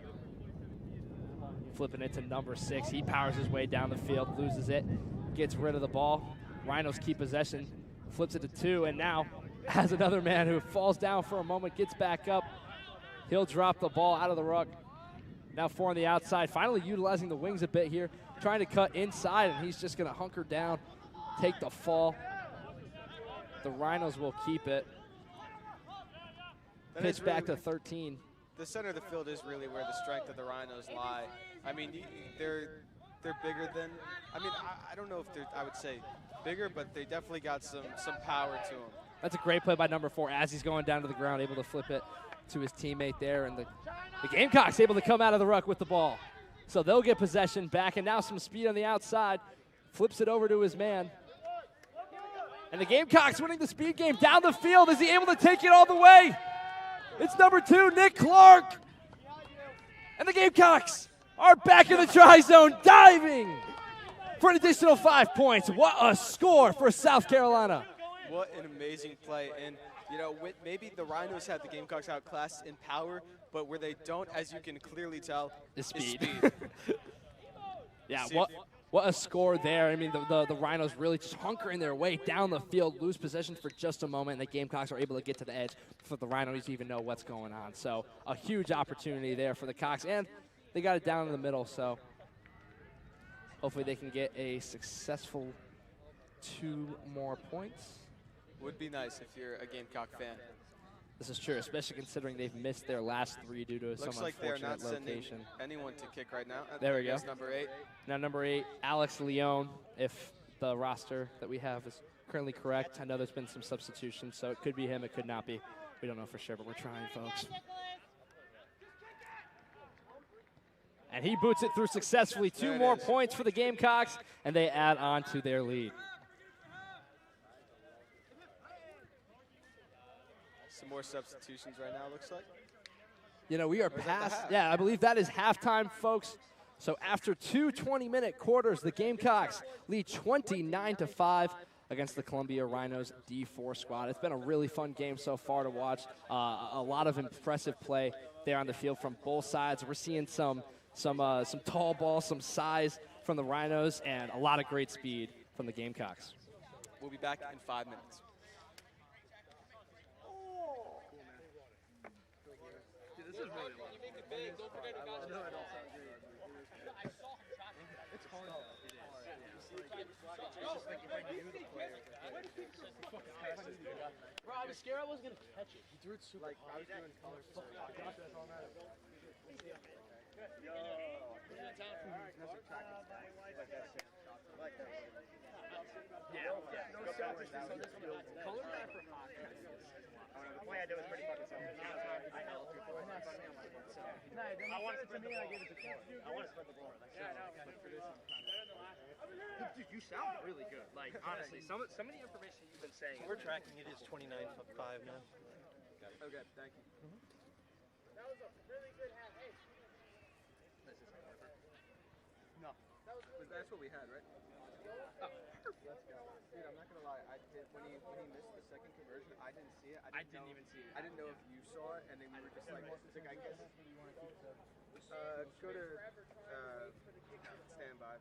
Flipping it to number 6. He powers his way down the field, loses it, gets rid of the ball. Rhinos keep possession, flips it to 2, and now has another man who falls down for a moment, gets back up. He'll drop the ball out of the ruck. Now 4 on the outside, finally utilizing the wings a bit here, trying to cut inside, and he's just going to hunker down, take the fall. The Rhinos will keep it. That is Pitch back really- to 13. The center of the field is really where the strength of the Rhinos lie. I mean, they're bigger than. I mean, I don't know if they're. I would say bigger, but they definitely got some power to them. That's a great play by number 4 as he's going down to the ground, able to flip it to his teammate there, and the Gamecocks able to come out of the ruck with the ball. So they'll get possession back, and now some speed on the outside. Flips it over to his man. And the Gamecocks winning the speed game down the field. Is he able to take it all the way? It's number 2, Nick Clark. And the Gamecocks are back in the try zone, diving for an additional 5 points. What a score for South Carolina. What an amazing play. And, you know, maybe the Rhinos have the Gamecocks outclassed in power, but where they don't, as you can clearly tell, is is speed. speed. Yeah, See, what a score there. I mean, the Rhinos really just hunkering their way down the field, lose possession for just a moment, and the Gamecocks are able to get to the edge before the Rhinos even know what's going on. So a huge opportunity there for the Cocks, and they got it down in the middle, so hopefully they can get a successful 2 more points. Would be nice if you're a Gamecock fan. This is true, especially considering they've missed their last 3 due to Looks some like they're not unfortunate sending location. anyone to kick right now. There we go. That's number 8. Now number 8, Alex Leone, if the roster that we have is currently correct. I know there's been some substitutions, so it could be him, it could not be. We don't know for sure, but we're trying, folks. And he boots it through successfully. 2 There it more is. points for the Gamecocks, and they add on to their lead. Some more substitutions right now, looks like. You know, we are Or is that the past, half? yeah, I believe that is halftime, folks. So after 2 20-minute quarters, the Gamecocks lead 29-5 against the Columbia Rhinos D4 squad. It's been a really fun game so far to watch. A lot of impressive play there on the field from both sides. We're seeing some tall ball, some size from the Rhinos, and a lot of great speed from the Gamecocks. We'll be back in 5 minutes. Bro, I was scared I wasn't gonna catch it. He threw it super hard. The play I did was pretty fucking selfish. I held through 4 months. I want to spread the ball. I want to spread the ball. Dude, you sound really good. Like, honestly, some of the information you've been saying. We're tracking it is 29.5 now. Okay, thank you. No. That's what we had, right? Dude, I'm not gonna lie. When he missed the second conversion, I didn't see it. I didn't even see it. I didn't know if you saw it, and then we were just like, I guess. Go to standby.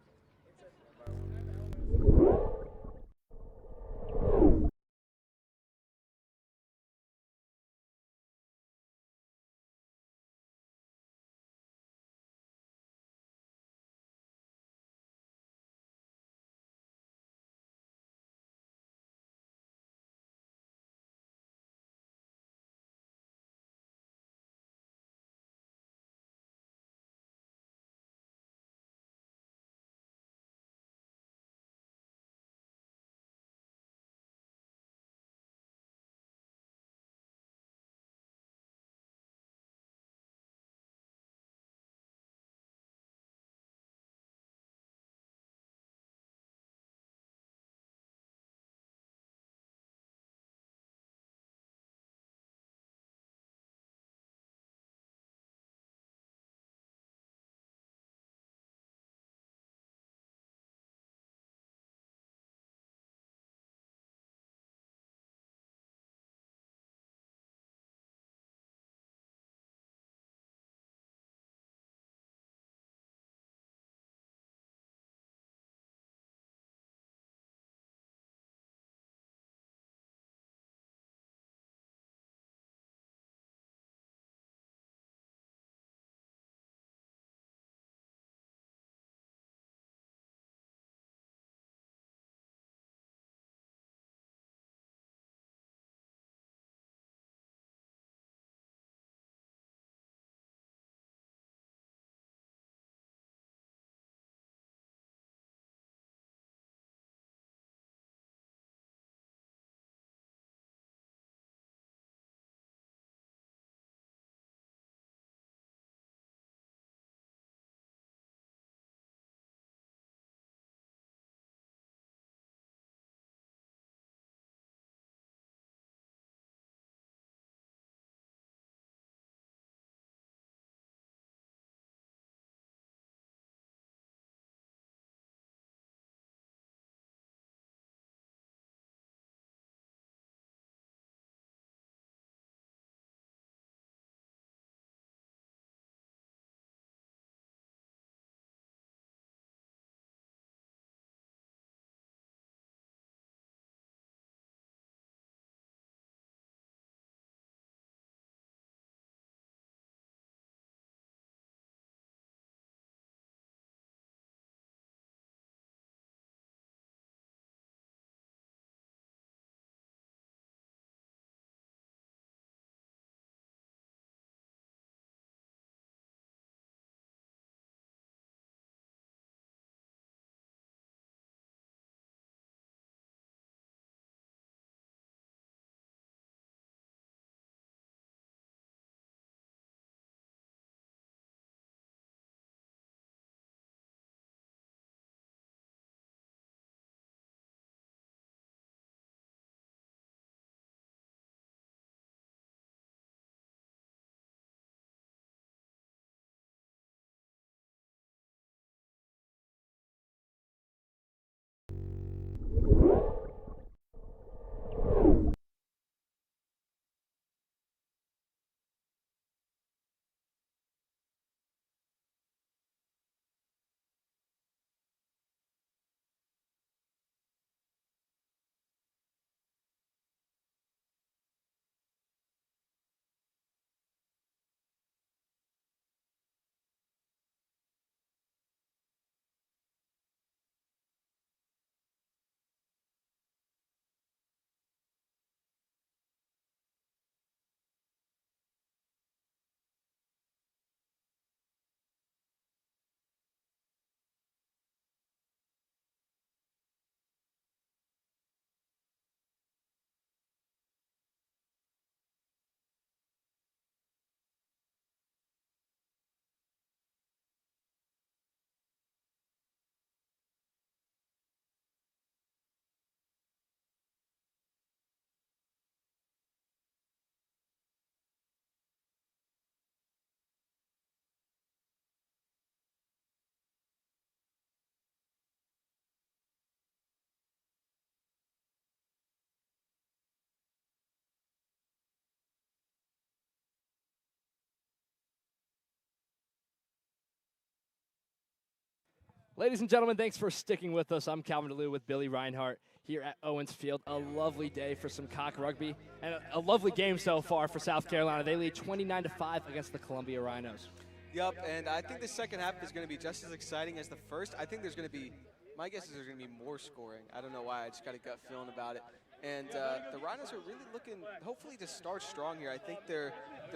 Ladies and gentlemen, thanks for sticking with us. I'm Calvin Delude with Billy Reinhard here at Owens Field. A lovely day for some cock rugby and a lovely game so far for South Carolina. They lead 29-5 against the Columbia Rhinos. Yep, and I think the second half is going to be just as exciting as the first. I think there's going to be, my guess is there's going to be more scoring. I don't know why, I just got a gut feeling about it. And the Rhinos are really looking, hopefully, to start strong here. I think their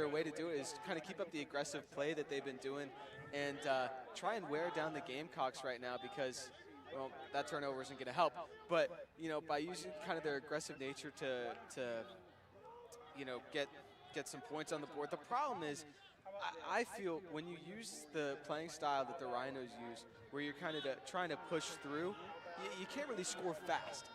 way to do it is kind of keep up the aggressive play that they've been doing and try and wear down the Gamecocks right now because, well, that turnover isn't going to help. But, you know, by using kind of their aggressive nature to you know, get some points on the board. The problem is, I feel when you use the playing style that the Rhinos use, where you're kind of trying to push through, you can't really score fast.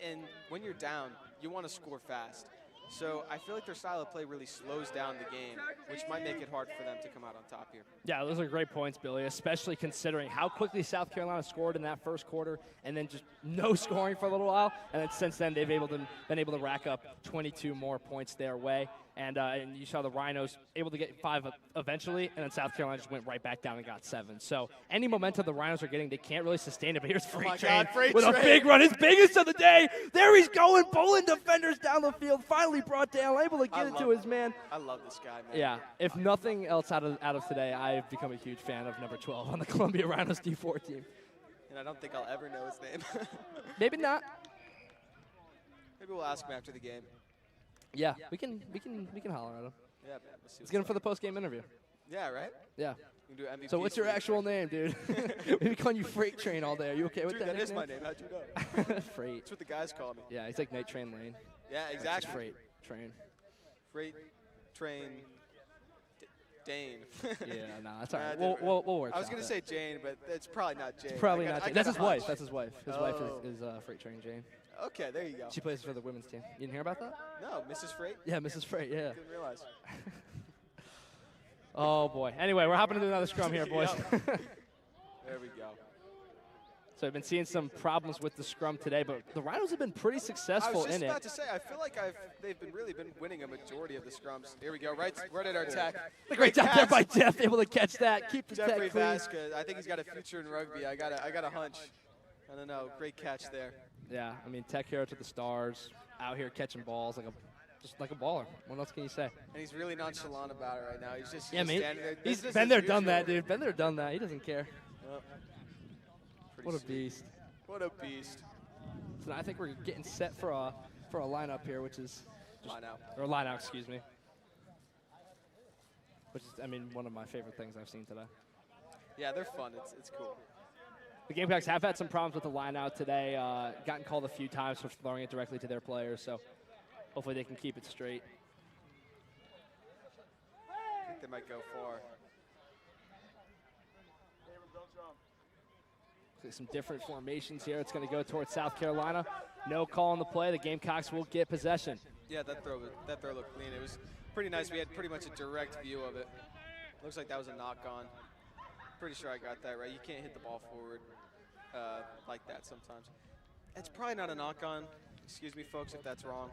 And when you're down, you want to score fast. So I feel like their style of play really slows down the game, which might make it hard for them to come out on top here. Yeah, those are great points, Billy, especially considering how quickly South Carolina scored in that first quarter and then just no scoring for a little while. And then since then, they've been able to rack up 22 more points their way. And you saw the Rhinos able to get 5 eventually, and then South Carolina just went right back down and got 7. So any momentum the Rhinos are getting, they can't really sustain it. But here's Freight Train with a big run, his biggest of the day. There he's going, pulling defenders down the field. Finally brought down, able to get it to his man. I love this guy, man. Yeah, if nothing else out of today, I've become a huge fan of number 12 on the Columbia Rhinos D4 team. And I don't think I'll ever know his name. Maybe not. Maybe we'll ask him after the game. Yeah, we can holler at him. Yeah, man. Let's get him for the post-game interview. Yeah, right? Yeah. We can do MVP So what's your actual name, dude? We've been calling you Freight Train all day. Are you okay with Dude, that? that is my name. How'd you know? Freight. That's what the guys call me. Yeah, he's like Night Train Lane. Yeah, Just exactly. Freight Train. Freight Train Dane. Yeah, no, that's all right. Nah, We'll work. I was going to say Jane, but it's probably not Jane. It's probably I not got- Jane. I That's got his a wife. hunch. That's his wife. His wife is Freight Train Jane. Okay, there you go. She plays for the women's team. You didn't hear about that? No, Mrs. Freight? Yeah, Mrs. Freight, yeah. Didn't realize. Oh, boy. Anyway, we're hopping into another scrum here, boys. There we go. So I've been seeing some problems with the scrum today, but the Rhinos have been pretty I successful was just in about it. to say, I feel like they've really been winning a majority of the scrums. Here we go, right at our tech. Great job there by Jeff, able to catch that, keep the Jeffrey tech clean. Vazquez. I think he's got a future in rugby. I got a hunch. I don't know. Great catch there. Yeah, I mean, tech hero to the stars, out here catching balls just like a baller. What else can you say? And he's really nonchalant about it right now. He's just Yeah, man, standing there. he's Business been as there, done usual. that, dude. Been there, done that. He doesn't care. Yep. Pretty What a sweet. beast. What a beast. So I think we're getting set for a lineup here, which is Line out. or line out, excuse me. Which is, I mean, one of my favorite things I've seen today. Yeah, they're fun. It's cool. The Gamecocks have had some problems with the line out today. Gotten called a few times for throwing it directly to their players, so hopefully they can keep it straight. I think they might go far. Some different formations here. It's going to go towards South Carolina. No call on the play. The Gamecocks will get possession. Yeah, that throw looked clean. It was pretty nice. We had pretty much a direct view of it. Looks like that was a knock on. Pretty sure I got that right. You can't hit the ball forward like that sometimes. It's probably not a knock on. Excuse me, folks, if that's wrong.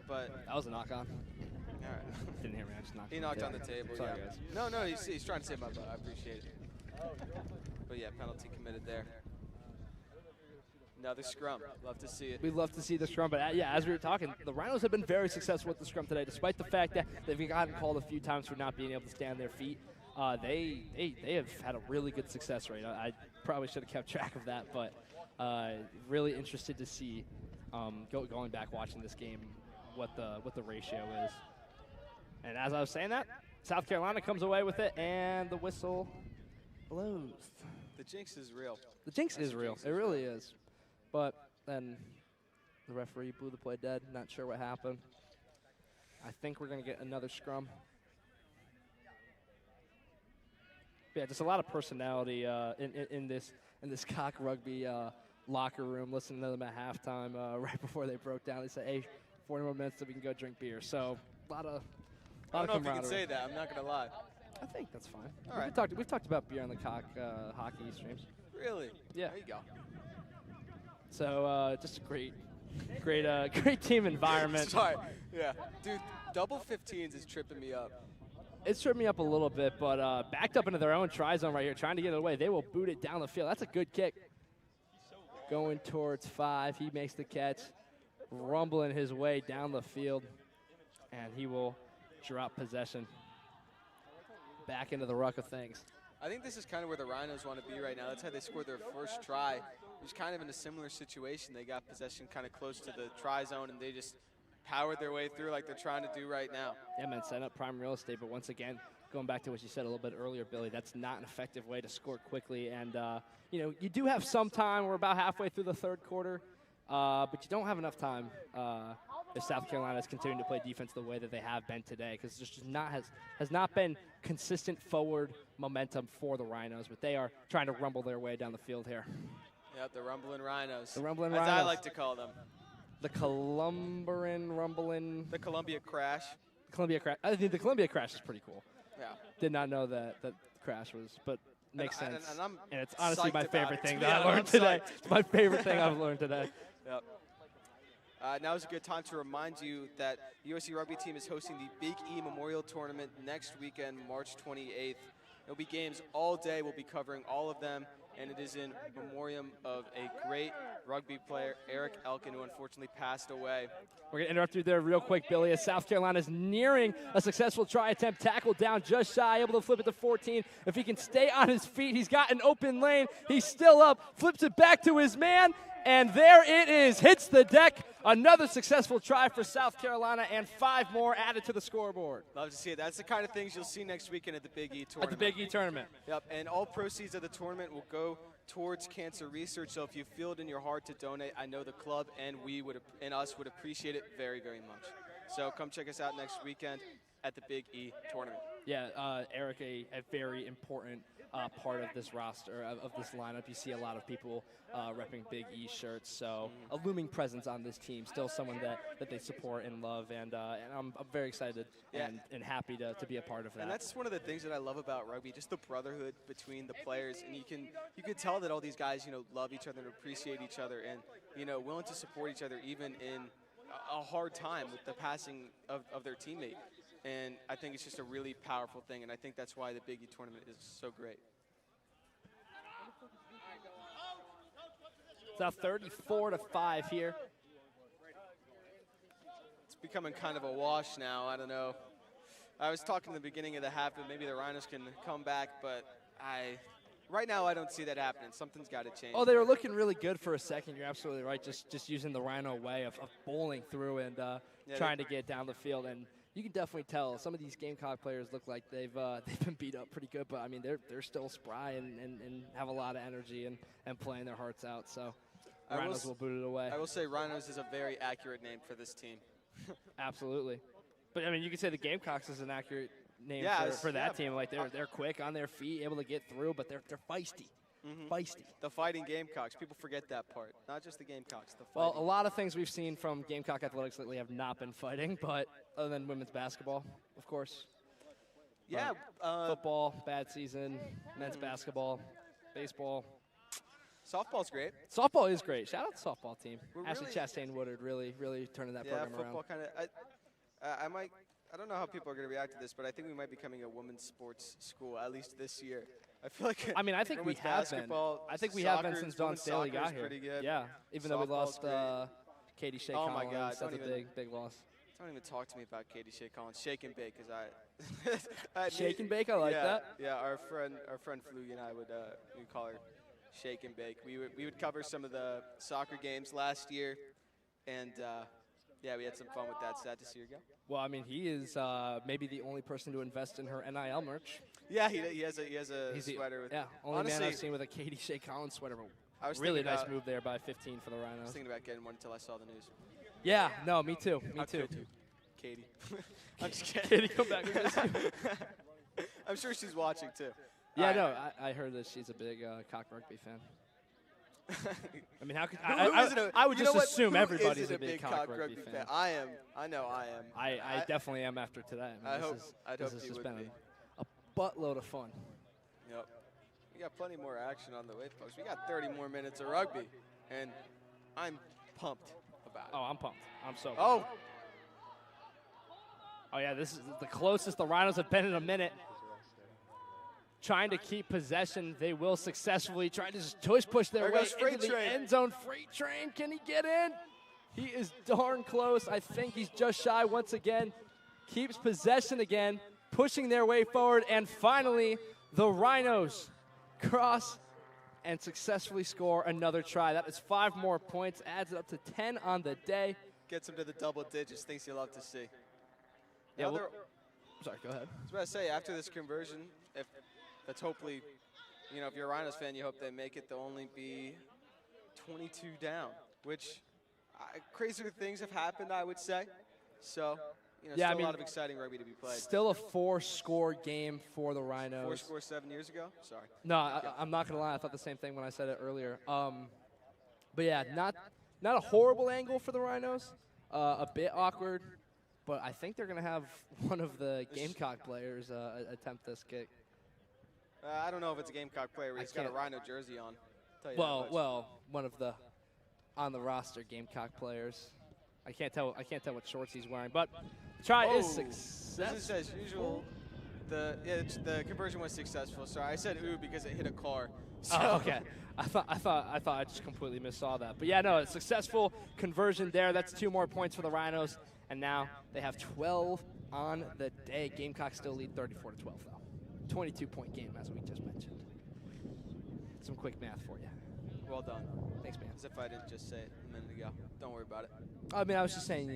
But That was a knock on. all right. Didn't hear me. I just knocked He on knocked the on the table. Sorry, yeah. guys. No, he's trying to save my butt. I appreciate it. But yeah, penalty committed there. Another scrum. Love to see it. We'd love to see the scrum, but yeah, as we were talking, the Rhinos have been very successful with the scrum today, despite the fact that they've gotten called a few times for not being able to stand their feet. They have had a really good success rate. I probably should have kept track of that, but really interested to see going back watching this game what the ratio is. And as I was saying that, South Carolina comes away with it, and the whistle blows. The jinx is real. The jinx is real. It really is. But then the referee blew the play dead. Not sure what happened. I think we're going to get another scrum. Yeah, just a lot of personality in this cock rugby locker room. Listening to them at halftime right before they broke down. They said, "Hey, 40 more minutes so we can go drink beer." So a lot of I don't know if you camaraderie. can say that. I'm not going to lie. I think that's fine. All right. We've talked about beer on the cock hockey streams. Really? Yeah. There you go. So just a great team environment. Sorry. Yeah. Dude, double 15s is tripping me up. It tripped me up a little bit, but backed up into their own try zone right here, trying to get it away. They will boot it down the field. That's a good kick. Going towards 5. He makes the catch, rumbling his way down the field, and he will drop possession back into the ruck of things. I think this is kind of where the Rhinos want to be right now. That's how they scored their first try. It was kind of in a similar situation. They got possession kind of close to the try zone, and they just powered their way through like they're trying to do right now. Yeah, man, set up prime real estate, but once again, going back to what you said a little bit earlier, Billy, that's not an effective way to score quickly. And, you know, you do have some time. We're about halfway through the third quarter, but you don't have enough time if South Carolina is continuing to play defense the way that they have been today, because there's just has not been consistent forward momentum for the Rhinos, but they are trying to rumble their way down the field here. Yep, the rumbling Rhinos. The rumbling as Rhinos. I like to call them. The Columbian rumbling. The Columbia Crash. Columbia Crash. I think the Columbia Crash is pretty cool. Yeah. Did not know that Crash was, but makes sense. And it's honestly psyched my about favorite it, thing to that be I learned honest. today. It's my favorite thing I've learned today. Yep. Now is a good time to remind you that the USC Rugby team is hosting the Big E Memorial Tournament next weekend, March 28th. There'll be games all day. We'll be covering all of them, and it is in memoriam of a great rugby player, Eric Elkin, who unfortunately passed away. We're going to interrupt you there real quick, Billy, as South Carolina is nearing a successful try attempt. Tackled down just shy, able to flip it to 14. If he can stay on his feet, he's got an open lane. He's still up, flips it back to his man, and there it is. Hits the deck. Another successful try for South Carolina, and 5 more added to the scoreboard. Love to see it. That's the kind of things you'll see next weekend at the Big E tournament. At the Big E tournament. Yep, and all proceeds of the tournament will go towards cancer research. So if you feel it in your heart to donate, I know the club and us would appreciate it very, very much. So come check us out next weekend at the Big E tournament. Yeah, Eric, a very important part of this roster, of this lineup. You see a lot of people repping Big E shirts, so a looming presence on this team, still someone that they support and love, and I'm very excited and happy to be a part of that. And that's one of the things that I love about rugby, just the brotherhood between the players, and you can tell that all these guys, love each other and appreciate each other, and, willing to support each other even in a hard time with the passing of their teammate. And I think it's just a really powerful thing, and I think that's why the Big E tournament is so great. It's now 34-5 here. It's becoming kind of a wash now. I don't know. I was talking in the beginning of the half that maybe the Rhinos can come back, but right now I don't see that happening. Something's got to change. Oh, they were looking really good for a second. You're absolutely right. Just using the Rhino way of bowling through and trying to get down the field. And you can definitely tell some of these Gamecock players look like they've been beat up pretty good, but I mean they're still spry and have a lot of energy and playing their hearts out. So Rhinos will boot it away. I will say Rhinos is a very accurate name for this team. Absolutely, but I mean you could say the Gamecocks is an accurate name for that team. Like they're quick on their feet, able to get through, but they're feisty. Feisty. The fighting Gamecocks. People forget that part. Not just the Gamecocks. The well, a lot of things we've seen from Gamecock athletics lately have not been fighting, but other than women's basketball, of course. Yeah. Football, bad season. Men's basketball, baseball. Softball's great. Softball is great. Shout out to the softball team. We're Ashley really- Chastain Woodard really turning that program around. Football kind of. I don't know how people are going to react to this, but I think we might be becoming a women's sports school, at least this year. I feel like. I mean, I think we women's have been. basketball, I think we have been soccer, since Dawn women's Staley soccer got is here. pretty good. Yeah, even though we Softball's lost Katie Shea Oh Collins. my God, That's a big loss. Don't even talk to me about Katie Shea Collins. Shake and bake, because Shake and bake, I like that. Yeah, our friend Flugie and I we'd call her Shake and Bake. We would cover some of the soccer games last year, and we had some fun with that. Sad to see her go. Well, I mean, he is maybe the only person to invest in her NIL merch. Yeah, he has a He's the- sweater with. Yeah, only honestly, man I've seen with a Katie Shea Collins sweater. I was Really thinking nice about- move there by 15 for the I was Rhinos. thinking about getting one until I saw the news. Yeah, no, me too. Me How too. could you, Katie? I'm just kidding. Katie, come back. We miss you. I'm sure she's watching too. Yeah, All no, right. I heard that she's a big cock rugby fan. I mean, how could Who isn't a- I would you just know what? assume Who everybody's isn't a big cock rugby fan. I am. I know I am. I definitely am after today. I mean, I'd this hope has you just would been be. a buttload of fun. Yep. We got plenty more action on the way, folks. We got 30 more minutes of rugby, and I'm pumped about it. Oh, I'm pumped. I'm so pumped. Oh. Oh, yeah, this is the closest the Rhinos have been in a minute. Trying to keep possession. They will successfully try to just push their There way goes Freight into the Train. end zone. Freight Train, can he get in? He is darn close. I think he's just shy once again. Keeps possession again, pushing their way forward, and finally, the Rhinos cross and successfully score another try. That is 5 more points, adds it up to 10 on the day. Gets him to the double digits, things you love to see. Yeah, Now well, they're- sorry, go ahead. I was about to say, after this conversion, if that's hopefully, if you're a Rhinos fan, you hope they make it. They'll only be 22 down, which crazier things have happened, I would say. So, Yeah, still a lot of exciting rugby to be played. Still a 4-score game for the Rhinos. 4 scores 7 years ago? Sorry. No, I'm not gonna lie. I thought the same thing when I said it earlier. But yeah, not a horrible angle for the Rhinos. A bit awkward, but I think they're gonna have one of the Gamecock players attempt this kick. I don't know if it's a Gamecock player. He's got a can't- Rhino jersey on. Tell you that much. Well, one of the on the roster Gamecock players. I can't tell what shorts he's wearing, but try is Business successful. as usual. The conversion was successful. Sorry, I said ooh because it hit a car. So Oh, okay. I thought I just completely missaw that. But yeah, no, a successful conversion there. That's 2 more points for the Rhinos, and now they have 12 on the day. Gamecocks still lead 34-12 though. 22-point game as we just mentioned. Some quick math for you. Well done. Thanks, man. As if I didn't just say it a minute ago. Don't worry about it. I mean, I was just saying,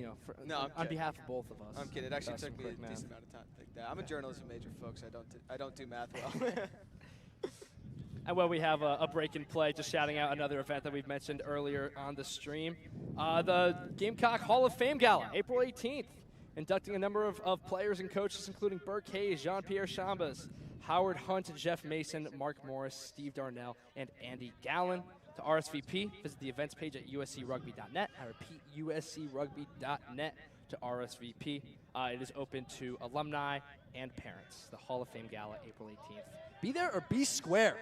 No, I'm on kidding. behalf of both of us. I'm kidding. It actually that's some took me a quick math. decent amount of time to think that. I'm a journalism major, folks. I don't do math well. And when we have a break in play, just shouting out another event that we've mentioned earlier on the stream. The Gamecock Hall of Fame Gala, April 18th, inducting a number of players and coaches, including Burke Hayes, Jean-Pierre Chambas, Howard Hunt, Jeff Mason, Mark Morris, Steve Darnell, and Andy Gallen. To RSVP, visit the events page at uscrugby.net. I repeat, uscrugby.net to RSVP. It is open to alumni and parents. The Hall of Fame Gala, April 18th. Be there or be square.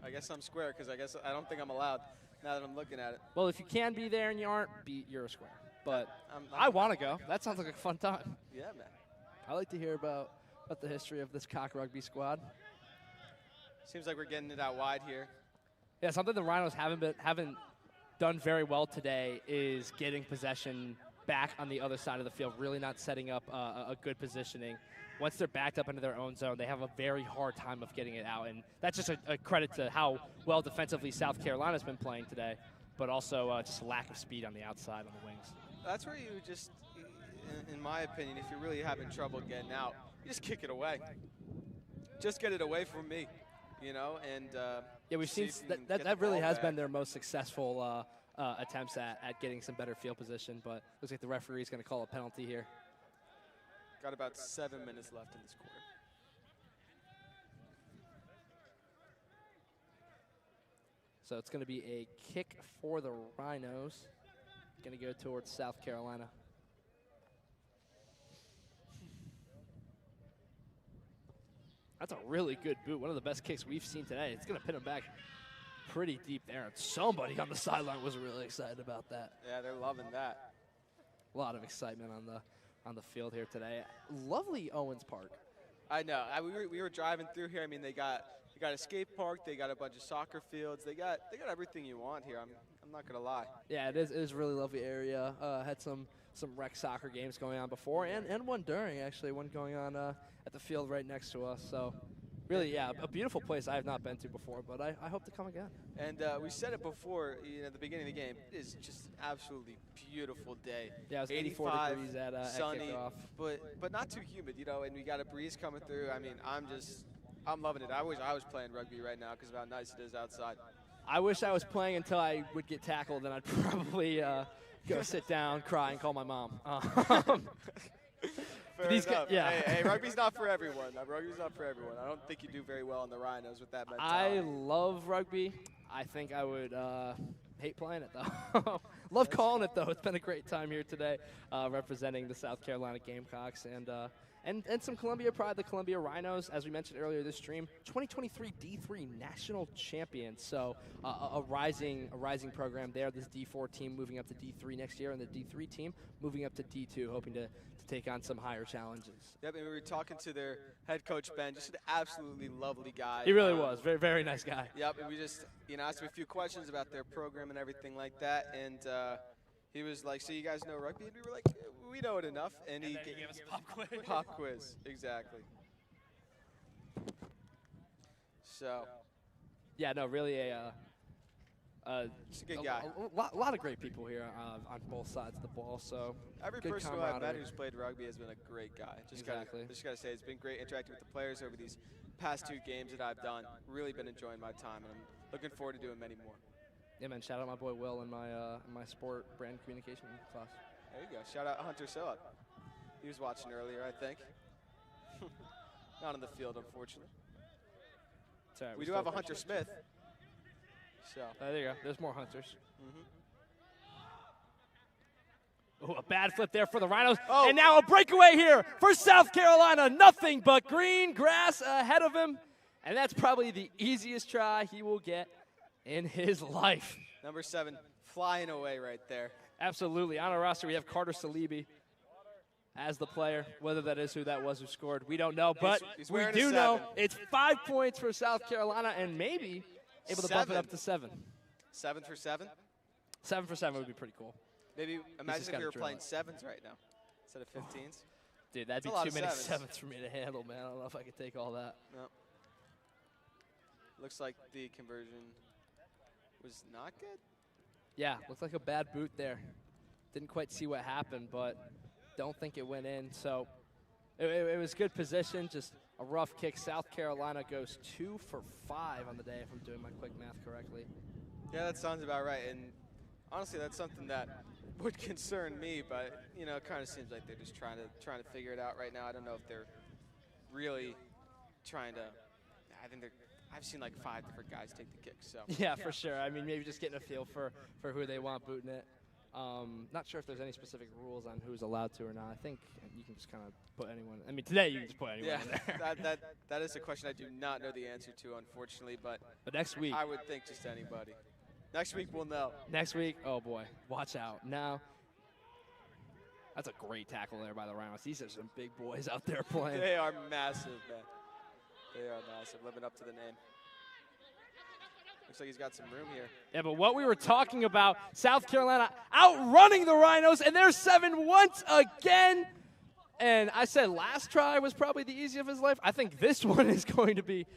I guess I'm square because I don't think I'm allowed now that I'm looking at it. Well, if you can be there and you aren't, you're a square. But I'm I want to go. That sounds like a fun time. Yeah, man. I like to hear about the history of this cock rugby squad. Seems like we're getting it out wide here. Yeah, something the Rhinos haven't done very well today is getting possession back on the other side of the field, really not setting up a good positioning. Once they're backed up into their own zone, they have a very hard time of getting it out, and that's just a credit to how well defensively South Carolina's been playing today, but also just a lack of speed on the outside on the wings. That's where you just, in my opinion, if you're really having trouble getting out, you just kick it away. Just get it away from me, and Yeah, we've see seen if you can get that the really ball has back. been their most successful attempts at getting some better field position, but looks like the referee's going to call a penalty here. Got about 7 minutes left in this quarter. So it's going to be a kick for the Rhinos. Going to go towards South Carolina. That's a really good boot. One of the best kicks we've seen today. It's going to pin him back pretty deep there. And somebody on the sideline was really excited about that. Yeah, they're loving that. A lot of excitement on the field here today. Lovely Owens Park. I know. We were driving through here. I mean, they got a skate park. They got a bunch of soccer fields. They got everything you want here. I'm not gonna lie. Yeah, it is a really lovely area. Had some rec soccer games going on before, and one during, actually, one going on at the field right next to us. So really, yeah, a beautiful place I have not been to before, but I hope to come again. And we said it before, at the beginning of the game. It is just an absolutely beautiful day. Yeah, it was 84 85, degrees at sunny, kickoff. but not too humid, and we got a breeze coming through. I mean, I'm loving it. I wish I was playing rugby right now because of how nice it is outside. I wish I was playing until I would get tackled, and I'd probably go sit down, cry, and call my mom. Fair These enough. yeah. Hey, rugby's not for everyone. Rugby's not for everyone. I don't think you do very well in the Rhinos with that I mentality. love rugby. I think I would hate playing it, though. Love calling it, though. It's been a great time here today representing the South Carolina Gamecocks. And and some Columbia pride, the Columbia Rhinos, as we mentioned earlier this stream, 2023 D3 national champions. So a rising program there. This D4 team moving up to D3 next year, and the D3 team moving up to D2, hoping to take on some higher challenges. Yep, and we were talking to their head coach, Ben, just an absolutely lovely guy. He really was. Very, very nice guy. Yep, and we just, asked him a few questions about their program and everything like that, and he was like, so you guys know rugby? And we were like, we know it enough. And he gave us a pop quiz. Pop quiz, exactly. So. Yeah, no, really just a good guy. A lot of great people here on both sides of the ball. So every good person who I've met camaraderie. who's played rugby has been a great guy. Just Exactly. gotta say, it's been great interacting with the players over these past 2 games that I've done. Really been enjoying my time, and I'm looking forward to doing many more. Yeah, man. Shout out my boy Will in my sport brand communication class. There you go. Shout out Hunter Soap. He was watching earlier, I think. Not on the field, unfortunately. It's all right, We do have a Hunter Smith. So. There you go. There's more Hunters. Mm-hmm. Oh, a bad flip there for the Rhinos. Oh. And now a breakaway here for South Carolina. Nothing but green grass ahead of him. And that's probably the easiest try he will get in his life. Number 7 flying away right there. Absolutely. On our roster, we have Carter Salibi as the player. Whether that is who that was who scored, we don't know. But He's we wearing a do know 7. it's 5 points for South Carolina and maybe able to bump it 7. up to 7. 7 for 7. 7 for 7 would be pretty cool. Maybe imagine if gotta we were drill playing it. 7s right now instead of 15s. Dude, that'd That's a be lot too of many 7s. 7s for me to handle, man. I don't know if I could take all that. No. Looks like the conversion was not good. Yeah, looked like a bad boot there. Didn't quite see what happened, but don't think it went in. So it was good position, just a rough kick. South Carolina goes 2 for 5 on the day, if I'm doing my quick math correctly. Yeah, that sounds about right. And honestly, that's something that would concern me, but it kind of seems like they're just trying to figure it out right now. I don't know if they're really trying to. I've seen like 5 different guys take the kick. So Yeah, for sure. I mean, maybe just getting a feel for who they want booting it. Not sure if there's any specific rules on who's allowed to or not. I think you can just kind of put anyone. I mean, today you can just put anyone yeah, in there. that is a question I do not know the answer to, unfortunately. But next week. I would think just anybody. Next week we'll know. Next week, oh boy, watch out. Now, that's a great tackle there by the Rhinos. These are some big boys out there playing. They are massive, man. They are massive, living up to the name. Looks like he's got some room here. Yeah, but what we were talking about, South Carolina outrunning the Rhinos, and they're 7 once again. And I said last try was probably the easiest of his life. I think this one is going to be,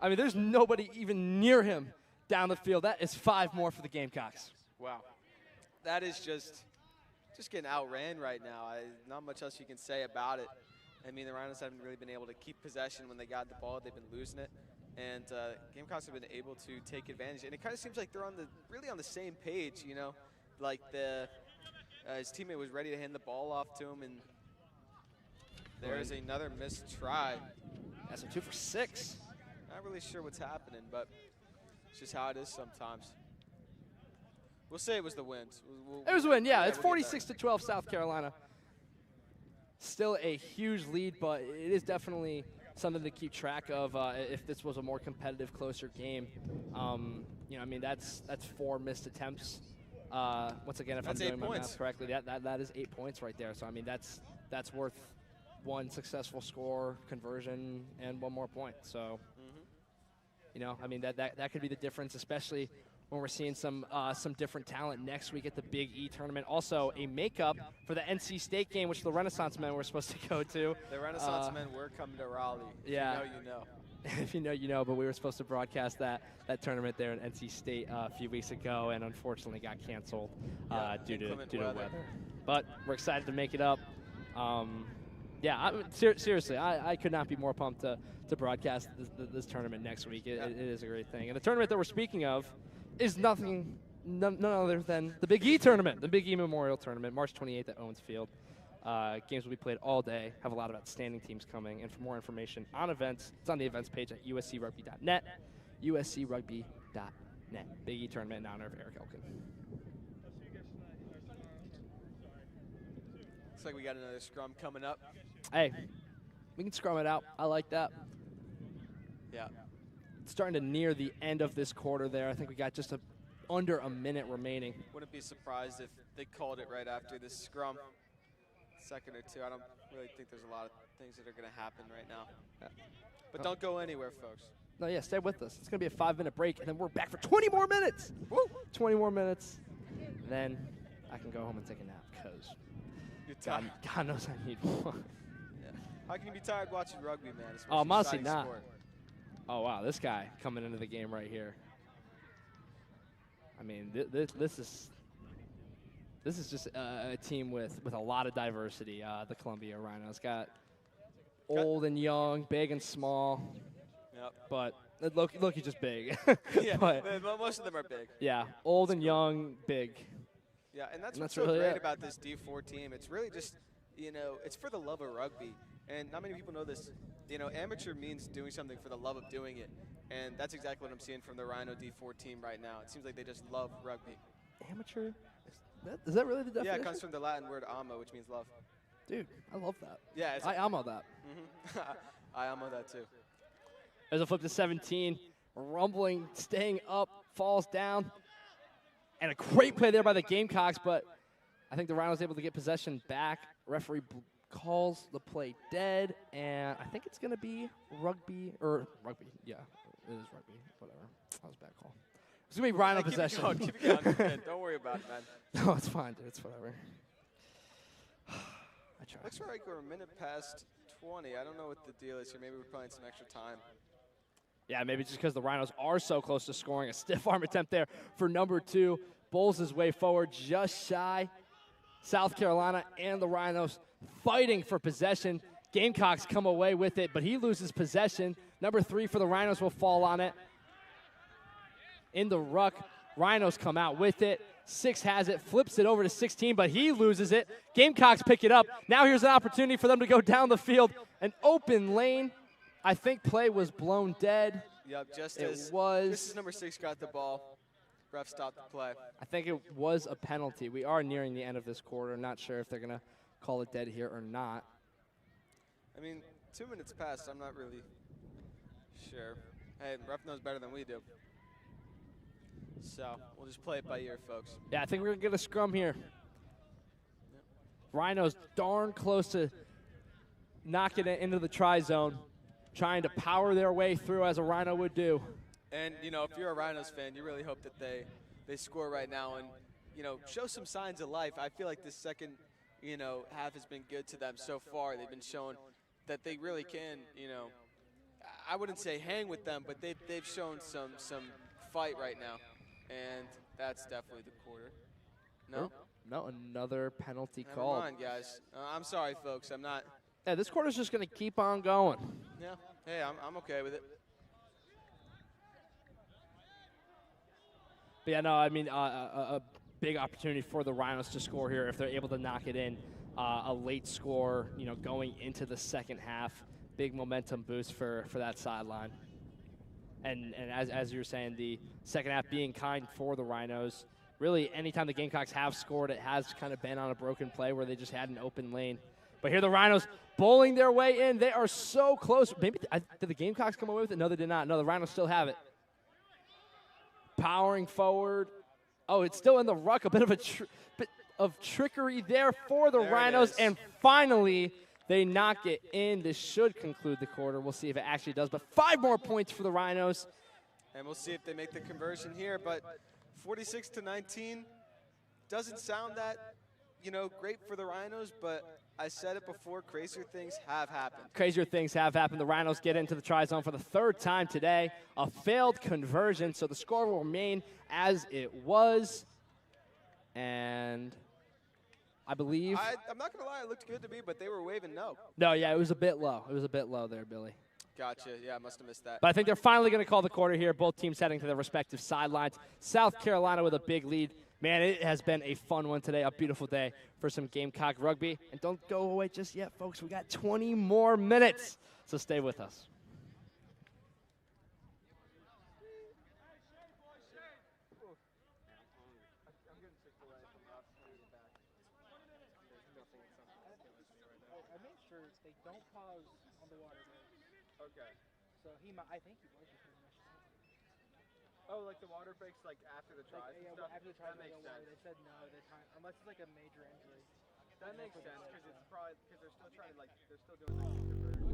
I mean, there's nobody even near him down the field. That is 5 more for the Gamecocks. Wow. That is just getting outran right now. Not much else you can say about it. I mean, the Rhinos haven't really been able to keep possession when they got the ball. They've been losing it. And Gamecocks have been able to take advantage. And it kind of seems like they're really on the same page, Like his teammate was ready to hand the ball off to him, and there's another missed try. That's a 2 for 6. Not really sure what's happening, but it's just how it is sometimes. We'll say it was the wind. It was a win, yeah. It's we'll get 46-12 South Carolina. Still a huge lead, but it is definitely something to keep track of if this was a more competitive, closer game. I mean, that's 4 missed attempts. Once again, if That's I'm 8 doing my points. math correctly, that is 8 points right there. So, I mean, that's worth 1 successful score, conversion, and 1 more point. So, I mean, that could be the difference, especially when we're seeing some different talent next week at the Big E tournament. Also, a makeup for the NC State game, which the Renaissance men were supposed to go to. The Renaissance men were coming to Raleigh. Yeah. If you know. If you know, you know, but we were supposed to broadcast that tournament there in NC State a few weeks ago, and unfortunately got canceled due to weather. But we're excited to make it up. Seriously, I could not be more pumped to broadcast this tournament next week. It is a great thing. And the tournament that we're speaking of is none other than the Big E tournament, the Big E Memorial Tournament, March 28th at Owens Field. Games will be played all day, have a lot of outstanding teams coming, and for more information on events, it's on the events page at uscrugby.net, uscrugby.net. Big E tournament in honor of Eric Elkin. Looks like we got another scrum coming up. Hey, We can scrum it out. I like that. Yeah. It's starting to near the end of this quarter there. I think we got just under a minute remaining. Wouldn't be surprised if they called it right after this scrum. Second or two. I don't really think there's a lot of things that are going to happen right now. Yeah. But don't go anywhere, folks. No, yeah, stay with us. It's going to be a 5-minute break, and then we're back for 20 more minutes. Woo! 20 more minutes. Then I can go home and take a nap because You're tired. God knows I need one. Yeah. How can you be tired watching rugby, man? Oh, I'm honestly Especially not. sport. Oh, wow, this guy coming into the game right here. I mean, this is just a team with a lot of diversity. The Columbia Rhinos got old and young, big and small. Yep. But Loki's just big. Yeah, But, most of them are big. yeah, old and young, big. Yeah, and that's And what's that's so really great it. about this D4 team. It's really just, it's for the love of rugby. And not many people know this. Amateur means doing something for the love of doing it. And that's exactly what I'm seeing from the Rhino D4 team right now. It seems like they just love rugby. Amateur? Is that really the definition? Yeah, it comes from the Latin word amo, which means love. Dude, I love that. Yeah, it's I amo that. I amo that too. There's a flip to 17. Rumbling, staying up, falls down. And a great play there by the Gamecocks, but I think the Rhinos able to get possession back. Referee calls the play dead, and I think it's going to be rugby. Yeah, it is rugby. Whatever. That was a bad call. It's going to be Rhino possession. Keep it going. Man. Don't worry about it, man. No, it's fine, dude. It's whatever. I try. Looks like we're a minute past 20. I don't know what the deal is here. Maybe we're playing some extra time. Yeah, maybe just because the Rhinos are so close to scoring. A stiff arm attempt there for number 2. Bowls his way forward just shy. South Carolina and the Rhinos fighting for possession. Gamecocks come away with it, but he loses possession. Number 3 for the Rhinos will fall on it. In the ruck, Rhinos come out with it. 6 has it, flips it over to 16, but he loses it. Gamecocks pick it up. Now here's an opportunity for them to go down the field. An open lane. I think play was blown dead. Yep, just It as was. number 6 got the ball, ref stopped the play. I think it was a penalty. We are nearing the end of this quarter. Not sure if they're going to call it dead here or not. I mean, 2 minutes passed. I'm not really sure. Hey, ref knows better than we do. So we'll just play it by ear, folks. Yeah, I think we're going to get a scrum here. Rhinos darn close to knocking it into the try zone, trying to power their way through as a Rhino would do. And, if you're a Rhinos fan, you really hope that they score right now and, show some signs of life. I feel like this second, half has been good to them so far. They've been showing that they really can, I wouldn't say hang with them, but they've shown some fight right now. And that's definitely the quarter. No? No, another penalty Never call. mind, guys. I'm sorry, folks. I'm not. Yeah, this quarter's just going to keep on going. Yeah. Hey, I'm okay with it. But yeah, no, I mean, a big opportunity for the Rhinos to score here if they're able to knock it in. A late score, going into the second half. Big momentum boost for that sideline. And as you were saying, the second half being kind for the Rhinos. Really, anytime the Gamecocks have scored, it has kind of been on a broken play where they just had an open lane. But here the Rhinos bowling their way in. They are so close. Maybe did the Gamecocks come away with it? No, they did not. No, the Rhinos still have it. Powering forward. Oh, it's still in the ruck. A bit of bit of trickery there for the Rhinos. And finally, they knock it in. This should conclude the quarter. We'll see if it actually does. But 5 more points for the Rhinos. And we'll see if they make the conversion here. But 46-19 doesn't sound that, great for the Rhinos. But I said it before, crazier things have happened. Crazier things have happened. The Rhinos get into the try zone for the 3rd time today. A failed conversion, so the score will remain as it was. And I believe. I'm not going to lie, it looked good to me, but they were waving no. No, yeah, it was a bit low. It was a bit low there, Billy. Gotcha. Yeah, I must have missed that. But I think they're finally going to call the quarter here. Both teams heading to their respective sidelines. South Carolina with a big lead. Man, it has been a fun one today, a beautiful day for some Gamecock rugby. And don't go away just yet, folks. We got 20 more minutes, so stay with us. I made sure they don't pause on the water breaks. Okay. So I think he was just gonna Oh, like the water breaks like after the tries and stuff? after the tries, That makes water, sense. they said no, the time, unless it's like a major injury. That makes That's what sense they because said, it's so. probably because they're still trying to like they're still doing like conversion.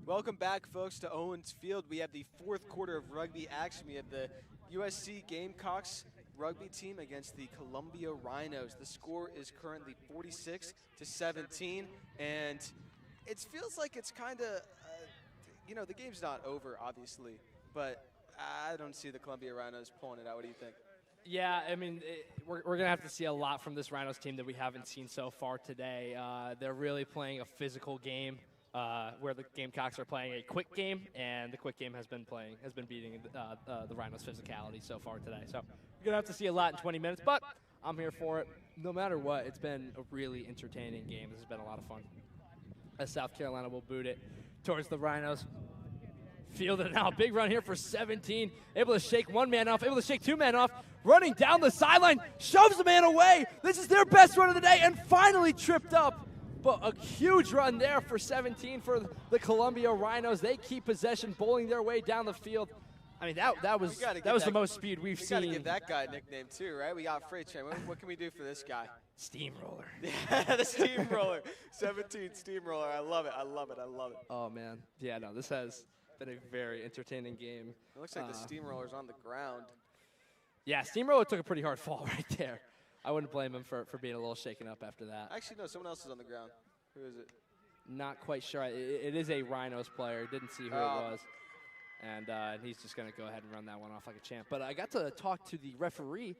Welcome back, folks, to Owens Field. We have the fourth quarter of rugby action. We have the USC Gamecocks rugby team against the Columbia Rhinos. The score is currently 46-17, and it feels like it's kind of, the game's not over, obviously, but I don't see the Columbia Rhinos pulling it out. What do you think? Yeah, I mean, we're going to have to see a lot from this Rhinos team that we haven't seen so far today. They're really playing a physical game, where the Gamecocks are playing a quick game, and the quick game has been beating the Rhinos' physicality so far today. So we're going to have to see a lot in 20 minutes, but I'm here for it. No matter what, it's been a really entertaining game. This has been a lot of fun. As South Carolina will boot it towards the Rhinos. Fielded now, big run here for 17. Able to shake one man off, able to shake two men off. Running down the sideline, shoves the man away. This is their best run of the day, and finally tripped up. But a huge run there for 17 for the Columbia Rhinos. They keep possession, bowling their way down the field. I mean, that was the most speed we've seen. We got to give that guy a nickname too, right? We got Freight Train. What can we do for this guy? Steamroller. Yeah, the Steamroller. 17 Steamroller. I love it. I love it. I love it. Oh, man. Yeah, no, this has been a very entertaining game. It looks like the Steamroller's on the ground. Yeah, Steamroller took a pretty hard fall right there. I wouldn't blame him for being a little shaken up after that. Actually, no, someone else is on the ground. Who is it? Not quite sure. It is a Rhinos player. Didn't see who it was. And he's just going to go ahead and run that one off like a champ. But I got to talk to the referee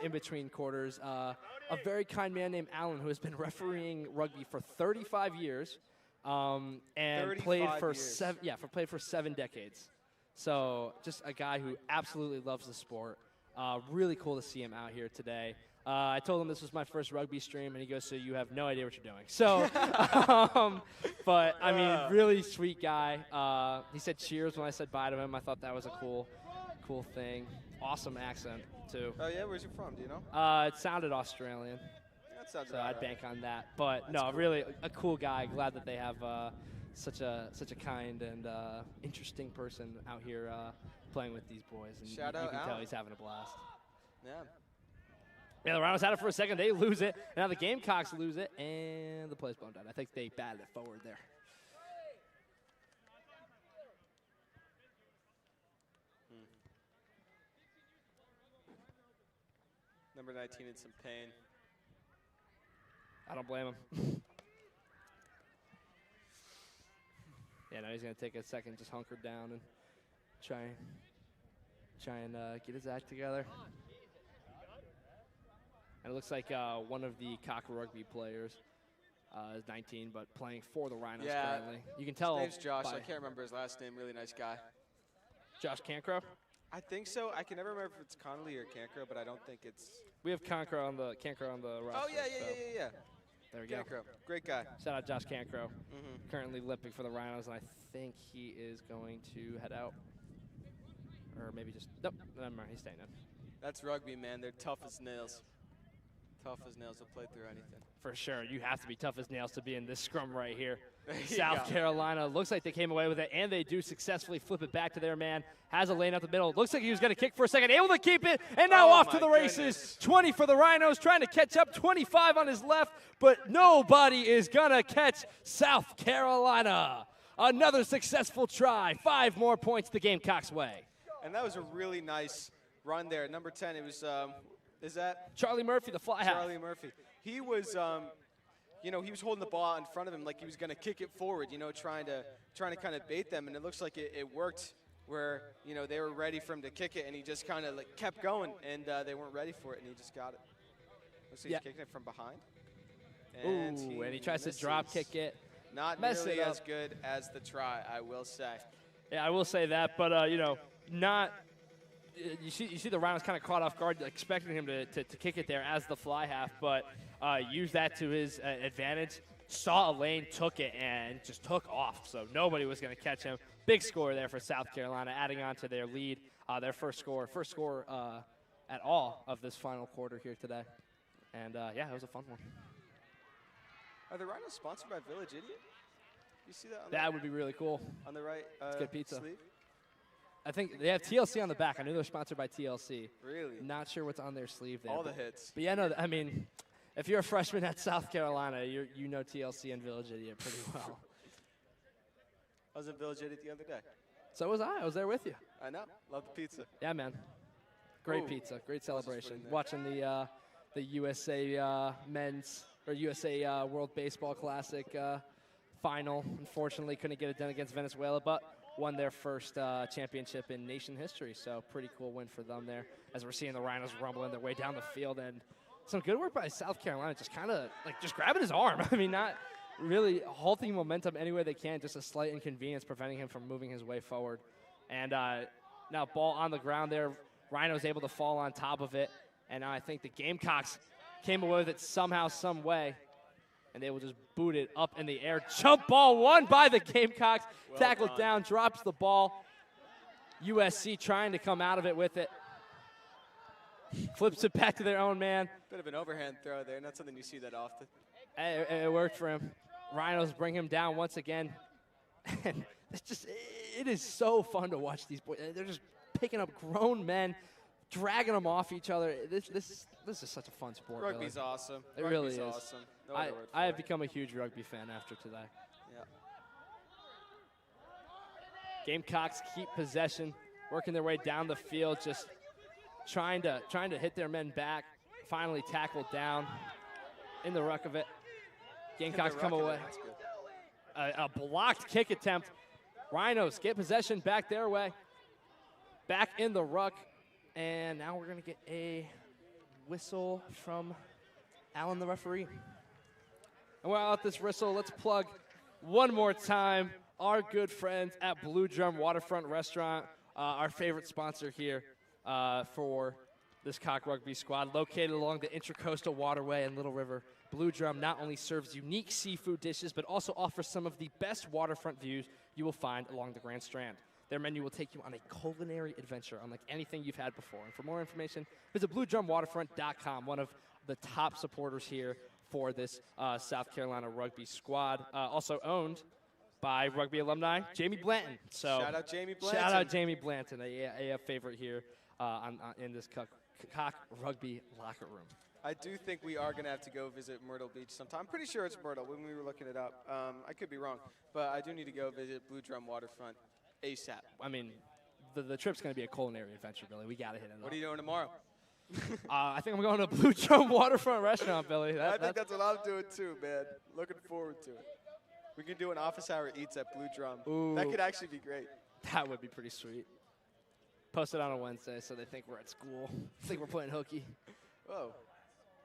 in between quarters, a very kind man named Alan, who has been refereeing rugby for 35 years and 35 played for years. played for 7 decades. So just a guy who absolutely loves the sport. Really cool to see him out here today. I told him this was my first rugby stream, and he goes, so you have no idea what you're doing. So, but, I mean, really sweet guy. He said cheers when I said bye to him. I thought that was a cool thing. Awesome accent, too. Oh, yeah? Where's he from? Do you know? It sounded Australian. That sounds So right. I'd bank on that. But, That's no, cool. really a cool guy. Glad that they have such a kind and interesting person out here playing with these boys. And Shout you out can tell Alan. he's having a blast. Yeah. Yeah, the Rhinos had it for a second. They lose it. Now the Gamecocks lose it, and the play's blown down. I think they batted it forward there. Number 19 in some pain. I don't blame him. Yeah, now he's going to take a second, just hunker down and try and get his act together. And it looks like one of the Cock Rugby players is 19, but playing for the Rhinos currently. You can tell. His name's Josh. by I can't remember his last name. Really nice guy. Josh Cancro. I think so. I can never remember if it's Connolly or Cancro, but I don't think it's. We have Cancro on the roster. Oh, yeah. so There we go. Cancro. Great guy. Shout out Josh Cancro. Mm-hmm. Currently limping for the Rhinos, and I think he is going to head out. Or maybe just, nope, never mind, he's staying in. That's rugby, man. They're tough as nails. Tough as nails. They'll play through anything. For sure, you have to be tough as nails to be in this scrum right here. There you South go. Carolina, looks like they came away with it, and they do successfully flip it back to their man. Has a lane up the middle. Looks like he was going to kick for a second, able to keep it, and now Oh off to my the races. goodness. 20 for the Rhinos, trying to catch up, 25 on his left, but nobody is going to catch South Carolina. Another successful try, 5 more points the Gamecocks' way. And that was a really nice run there. Number 10, it was, is that? Charlie Murphy, the fly half. Charlie Murphy. He was, he was holding the ball in front of him like he was going to kick it forward, trying to kind of bait them. And it looks like it worked where, they were ready for him to kick it, and he just kind of kept going, and they weren't ready for it, and he just got it. Looks like he's kicking it from behind. And he tries to drop kick it. Not Mess nearly it up. as good as the try, I will say. Yeah, I will say that, but not. You see the Rhinos kind of caught off guard, expecting him to kick it there as the fly half, but used that to his advantage. Saw a lane, took it, and just took off. So nobody was going to catch him. Big score there for South Carolina, adding on to their lead, their first score at all of this final quarter here today. And yeah, it was a fun one. Are the Rhinos sponsored by Village Idiot? You see that? That would be really cool. on the right good pizza. sleeve? I think they have TLC on the back. I knew they were sponsored by TLC. Really? Not sure what's on their sleeve there. All the but- hits. But yeah, no, I mean, if you're a freshman at South Carolina, you know TLC and Village Idiot pretty well. I was in Village Idiot the other day. So was I. I was there with you. I know. Love the pizza. Yeah, man. Great Ooh. pizza. Great What's celebration. in there? Watching the USA men's or USA World Baseball Classic final. Unfortunately, couldn't get it done against Venezuela, but won their first championship in nation history. So pretty cool win for them there. As we're seeing the Rhinos rumbling their way down the field, and some good work by South Carolina, just kind of like just grabbing his arm. I mean, not really halting momentum any way they can, just a slight inconvenience preventing him from moving his way forward. And now ball on the ground there. Rhino's able to fall on top of it, and I think the Gamecocks came away with it somehow, some way, and they will just boot it up in the air. Jump ball won by the Gamecocks. Well Tackled done. down, drops the ball. USC trying to come out of it with it. Flips it back to their own man. Bit of an overhand throw there. Not something you see that often. It worked for him. Rhinos bring him down once again. And it is so fun to watch these boys. They're just picking up grown men, dragging them off each other. This is such a fun sport. Rugby's really. awesome. It really Rugby's is. awesome. No other word I for have it. become a huge rugby fan after today. Yeah. Gamecocks keep possession, working their way down the field, just trying to hit their men back. Finally tackled down in the ruck of it. Gamecocks come Ruck it, away. that's good. A blocked kick attempt. Rhinos get possession back their way. Back in the ruck. And now we're going to get a whistle from Alan, the referee. And while at this whistle, let's plug one more time our good friends at Blue Drum Waterfront Restaurant, our favorite sponsor here for this Cock Rugby squad. Located along the Intracoastal Waterway in Little River, Blue Drum not only serves unique seafood dishes, but also offers some of the best waterfront views you will find along the Grand Strand. Their menu will take you on a culinary adventure unlike anything you've had before. And for more information, visit BlueDrumWaterfront.com, one of the top supporters here for this South Carolina rugby squad. Also owned by rugby alumni Jamie Blanton. So Shout out Jamie Blanton. Shout out Jamie Blanton, a favorite here in this Cock Rugby locker room. I do think we are going to have to go visit Myrtle Beach sometime. I'm pretty sure it's Myrtle when we were looking it up. I could be wrong, but I do need to go visit Blue Drum Waterfront ASAP. I mean, the trip's going to be a culinary adventure, Billy. We got to hit it up. What are you doing tomorrow? I think I'm going to Blue Drum Waterfront Restaurant, Billy. I think that's what I'm doing too, man. Looking forward to it. We can do an office hour eats at Blue Drum. Ooh. That could actually be great. That would be pretty sweet. Post it on a Wednesday so they think we're at school. Think we're playing hooky. Whoa.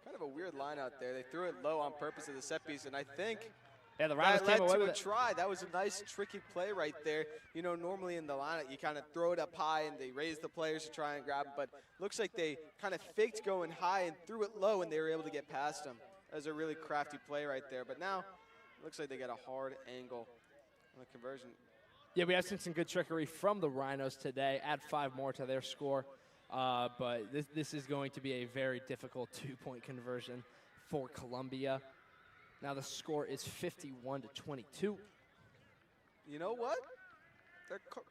Kind of a weird line out there. They threw it low on purpose of the set piece, and I think Yeah, the Rhinos that came led away to with a it. try. That was a nice, tricky play right there. You know, normally in the lineup, you kind of throw it up high and they raise the players to try and grab it, but looks like they kind of faked going high and threw it low, and they were able to get past them. That was a really crafty play right there, but now it looks like they got a hard angle on the conversion. Yeah, we have seen some good trickery from the Rhinos today. Add 5 more to their score. But this is going to be a very difficult 2-point conversion for Columbia. Now the score is 51-22. You know what?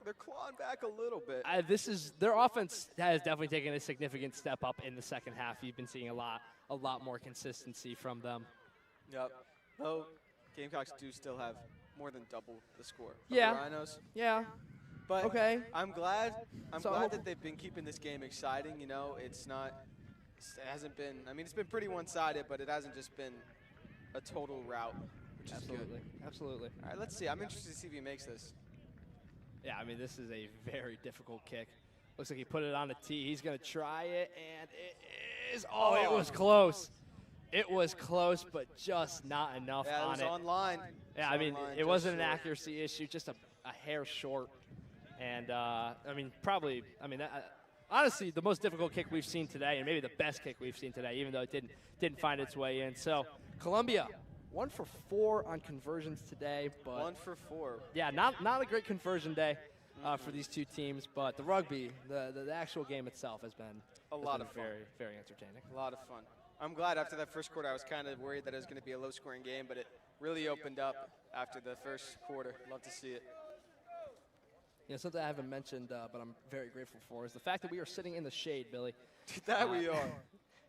They're clawing back a little bit. Their offense has definitely taken a significant step up in the second half. You've been seeing a lot more consistency from them. Yep. Though Gamecocks do still have more than double the score of Yeah. the Rhinos. Yeah. But Okay. I'm glad So- that they've been keeping this game exciting. You know, it hasn't been, I mean, it's been pretty one-sided, but it hasn't just been a total rout, which is Absolutely. good. Absolutely. All right, let's see. I'm interested to see if he makes this. Yeah, I mean, this is a very difficult kick. Looks like he put it on the tee. He's going to try it, and it is. Oh, it was close. It was close, but just not enough Yeah, it on was it. online. Yeah, I mean, online, it just wasn't an short. accuracy issue, just a hair short. And, I mean, probably, I mean, honestly, the most difficult kick we've seen today, and maybe the best kick we've seen today, even though it didn't find its way in. So, Columbia, 1 for 4 on conversions today. But 1 for 4. yeah, not a great conversion day for these two teams, but the rugby, the actual game itself has been A lot of fun. very, very entertaining. A lot of fun. I'm glad after that first quarter I was kind of worried that it was going to be a low-scoring game, but it really opened up after the first quarter. Love to see it. You know, something I haven't mentioned, but I'm very grateful for, is the fact that we are sitting in the shade, Billy. That we are.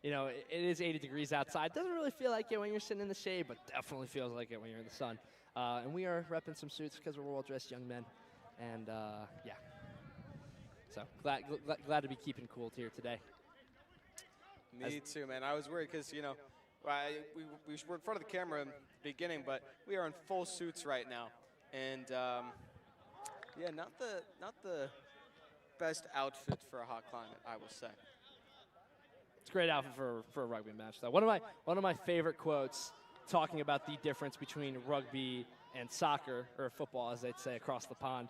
You know, it is 80 degrees outside. Doesn't really feel like it when you're sitting in the shade, but definitely feels like it when you're in the sun. And we are repping some suits because we're well-dressed young men. And, yeah. So glad to be keeping cool here today. Me too, man. I was worried because, we were in front of the camera in the beginning, but we are in full suits right now. And, yeah, not the best outfit for a hot climate, I will say. It's a great outfit for a rugby match, though. One of my favorite quotes talking about the difference between rugby and soccer, or football, as they'd say across the pond,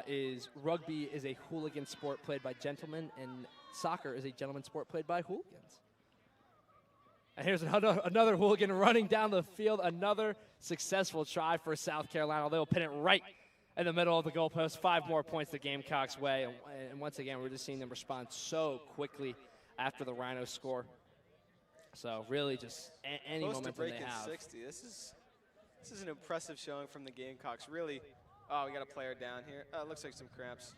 is rugby is a hooligan sport played by gentlemen, and soccer is a gentleman sport played by hooligans. And here's another hooligan running down the field, another successful try for South Carolina. They'll pin it right in the middle of the goalpost. 5 more points the Gamecocks' way. And once again, we're just seeing them respond so quickly after the Rhinos score. So really just any Close momentum to breaking they have. 60. This is an impressive showing from the Gamecocks. Really, we got a player down here. Looks like some cramps.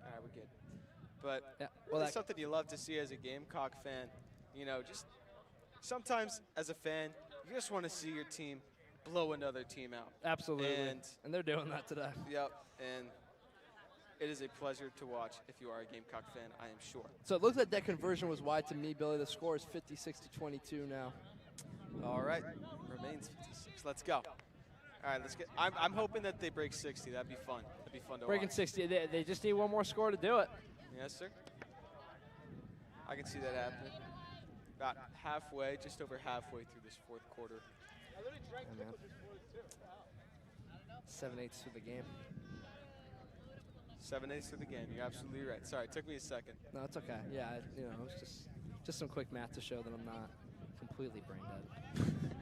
All right, we're good. But Yeah, well, it's something you love to see as a Gamecock fan. Just sometimes as a fan, you just want to see your team blow another team out. Absolutely. And they're doing that today. Yep, and it is a pleasure to watch if you are a Gamecock fan, I am sure. So it looks like that conversion was wide to me, Billy. The score is 56-22 now. All right, remains 56. Let's go. All right, let's get. I'm hoping that they break 60. That'd be fun. That'd be fun to Breaking watch. 60. They just need one more score to do it. Yes, sir. I can see that happening. About halfway, just over halfway through this fourth quarter. 7/8 through the game. 7/8 through the game. You're absolutely right. Sorry, it took me a second. No, it's okay. Yeah, it's just some quick math to show that I'm not completely brain dead.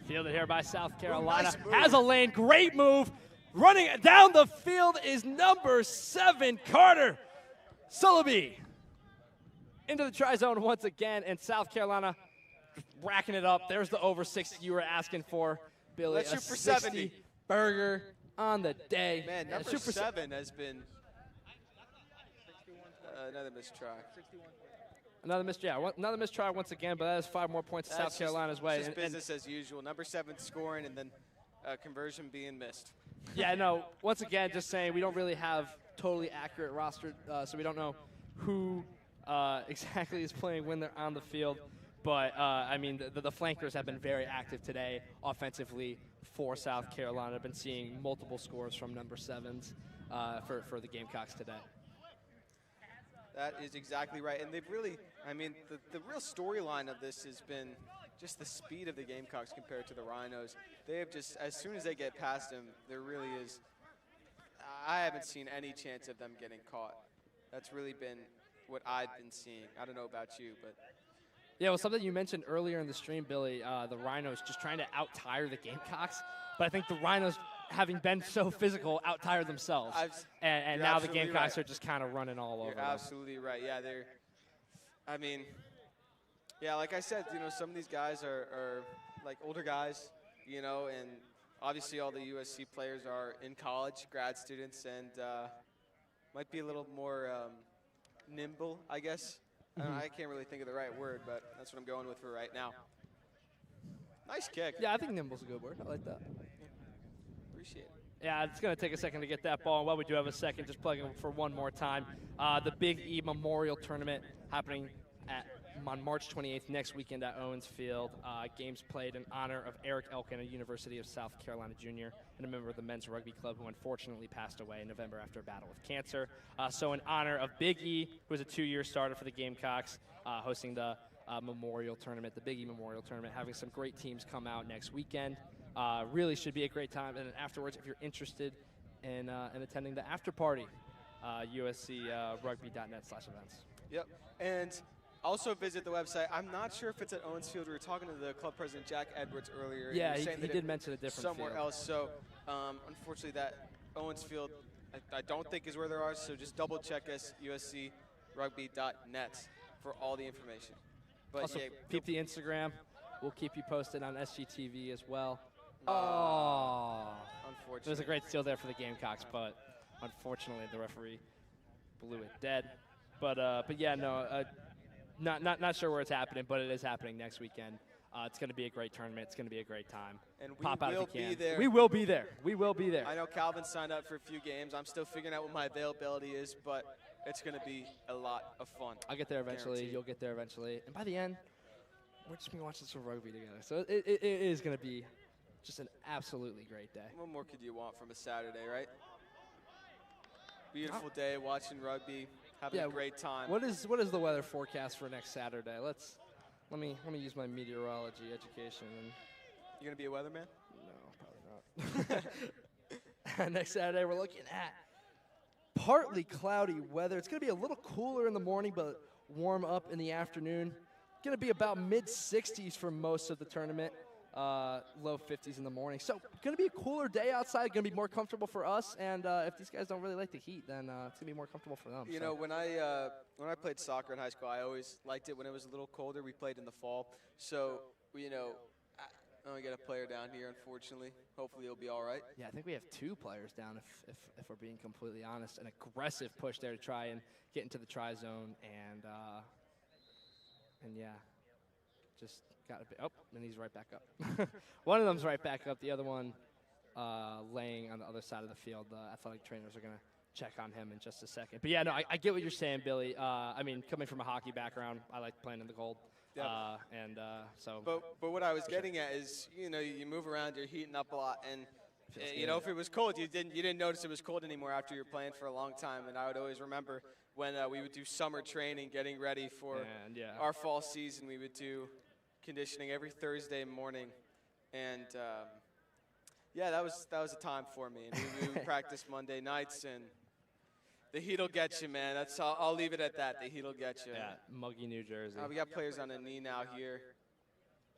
Fielded here by South Carolina. nice move. Has a lane. Great move. Running down the field is number 7, Carter Sullaby. Into the try zone once again, and South Carolina racking it up. There's the over 60 you were asking for, Billy. Let's A shoot for 60 70. burger on the day. Man, Yeah, number shoot for 7 has been another missed try. Another missed try once again, but that is 5 more points to South Carolina's way. It's just And- business as usual. Number 7 scoring and then conversion being missed. Yeah, no, once again, just saying we don't really have totally accurate roster, so we don't know who exactly is playing when they're on the field. But, I mean, the flankers have been very active today offensively for South Carolina. I've been seeing multiple scores from number 7s for the Gamecocks today. That is exactly right. And they've really, I mean, the real storyline of this has been just the speed of the Gamecocks compared to the Rhinos. They have just, as soon as they get past them, there really is, I haven't seen any chance of them getting caught. That's really been what I've been seeing. I don't know about you, but. Yeah, well, something you mentioned earlier in the stream, Billy, the Rhinos just trying to out-tire the Gamecocks. But I think the Rhinos, having been so physical, out-tired themselves. And now the Gamecocks are just kind of running all over You're absolutely right. Yeah, they're, I mean, yeah, like I said, some of these guys are like older guys, and obviously all the USC players are in college, grad students, and might be a little more nimble, I guess. I can't really think of the right word, but that's what I'm going with for right now. Nice kick. Yeah, I think nimble's a good word. I like that. Appreciate it. Yeah, it's going to take a second to get that ball. And while we do have a second, just plugging for one more time. The Big E Memorial Tournament happening on March 28th next weekend at Owens Field. Games played in honor of Eric Elkin, a University of South Carolina junior, and a member of the men's rugby club who unfortunately passed away in November after a battle with cancer. So in honor of Big E, who was a 2-year starter for the Gamecocks, hosting the Memorial Tournament, the Big E Memorial Tournament, having some great teams come out next weekend. Really should be a great time. And then afterwards, if you're interested in attending the after party, uscrugby.net/events. Yep. And also visit the website. I'm not sure if it's at Owens Field. We were talking to the club president, Jack Edwards, earlier. Yeah, was he saying that did mention a different somewhere field. else. So, unfortunately, that Owens Field, I don't think is where they are. So just double check us, uscrugby.net, for all the information. But Also, yeah, keep the Instagram. We'll keep you posted on SGTV as well. Oh, unfortunately. it was a great steal there for the Gamecocks, but unfortunately the referee blew it dead. But yeah, no, not sure where it's happening, but it is happening next weekend It's going to be a great tournament. It's going to be a great time. And we Pop out will if you can. be there. We will be there. We will be there. I know Calvin signed up for a few games. I'm still figuring out what my availability is, but it's going to be a lot of fun. I'll get there eventually. Guaranteed. You'll get there eventually. And by the end, we're just going to watch some rugby together. So it is going to be just an absolutely great day. What more could you want from a Saturday, right? Beautiful day watching rugby, having a great time. What is the weather forecast for next Saturday? Let me use my meteorology education. You going to be a weatherman? No, probably not. Next Saturday, we're looking at partly cloudy weather. It's going to be a little cooler in the morning, but warm up in the afternoon. Going to be about mid-60s for most of the tournament, low 50s in the morning. So going to be a cooler day outside, going to be more comfortable for us. And if these guys don't really like the heat, then it's going to be more comfortable for them. You know, when I played soccer in high school, I always liked it when it was a little colder. We played in the fall. So, you know, I only got a player down here, unfortunately. Hopefully he'll be all right. Yeah, I think we have 2 players down, if we're being completely honest. An aggressive push there to try and get into the try zone. And yeah, just got a bit. Oh, and he's right back up. One of them's right back up. The other one laying on the other side of the field. The athletic trainers are going to check on him in just a second. But yeah, no, I get what you're saying, Billy. I mean, coming from a hockey background, I like playing in the cold. Yep. So. But what I was getting at is, you know, you move around, you're heating up a lot, and you know, if it was cold, you didn't notice it was cold anymore after you were playing for a long time. And I would always remember when we would do summer training, getting ready for our fall season. We would do conditioning every Thursday morning, and yeah, that was a time for me. And we would practice Monday nights, and the heat'll get you, man. That's all. I'll leave it at that. The heat'll get you. Yeah, muggy New Jersey. We got players on a knee now here.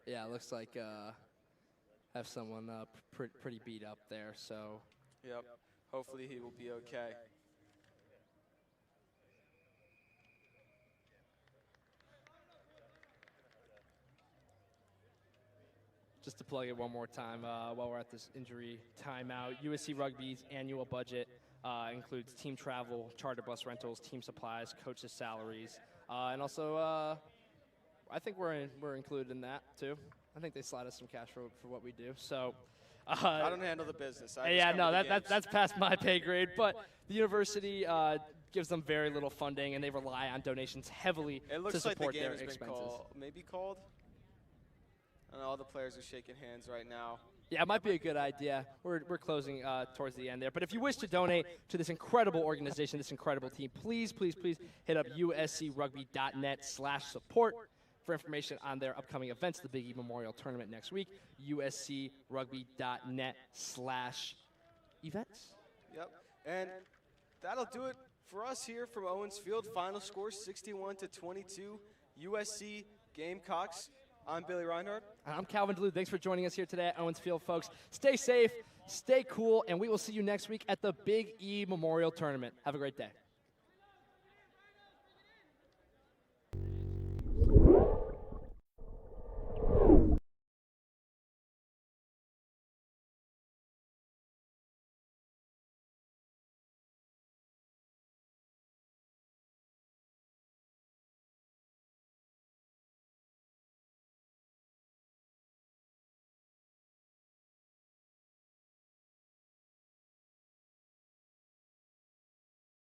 Yeah, it looks like have someone pretty beat up there. So. Yep. Hopefully he will be okay. Just to plug it one more time while we're at this injury timeout, USC Rugby's annual budget includes team travel, charter bus rentals, team supplies, coaches' salaries, and also I think we're included in that too. I think they slide us some cash for what we do. So I don't handle the business. That's past my pay grade. But the university gives them very little funding, and they rely on donations heavily to support their expenses. Maybe called. And all the players are shaking hands right now. Yeah, it might be a good idea. We're closing towards the end there. But if you wish to donate to this incredible organization, this incredible team, please hit up uscrugby.net/support for information on their upcoming events, the Big E Memorial Tournament next week, uscrugby.net/events. Yep, and that'll do it for us here from Owens Field. Final score 61-22, USC Gamecocks. I'm Billy Reinhard. And I'm Calvin Delude. Thanks for joining us here today at Owens Field, folks. Stay safe, stay cool, and we will see you next week at the Big E Memorial Tournament. Have a great day.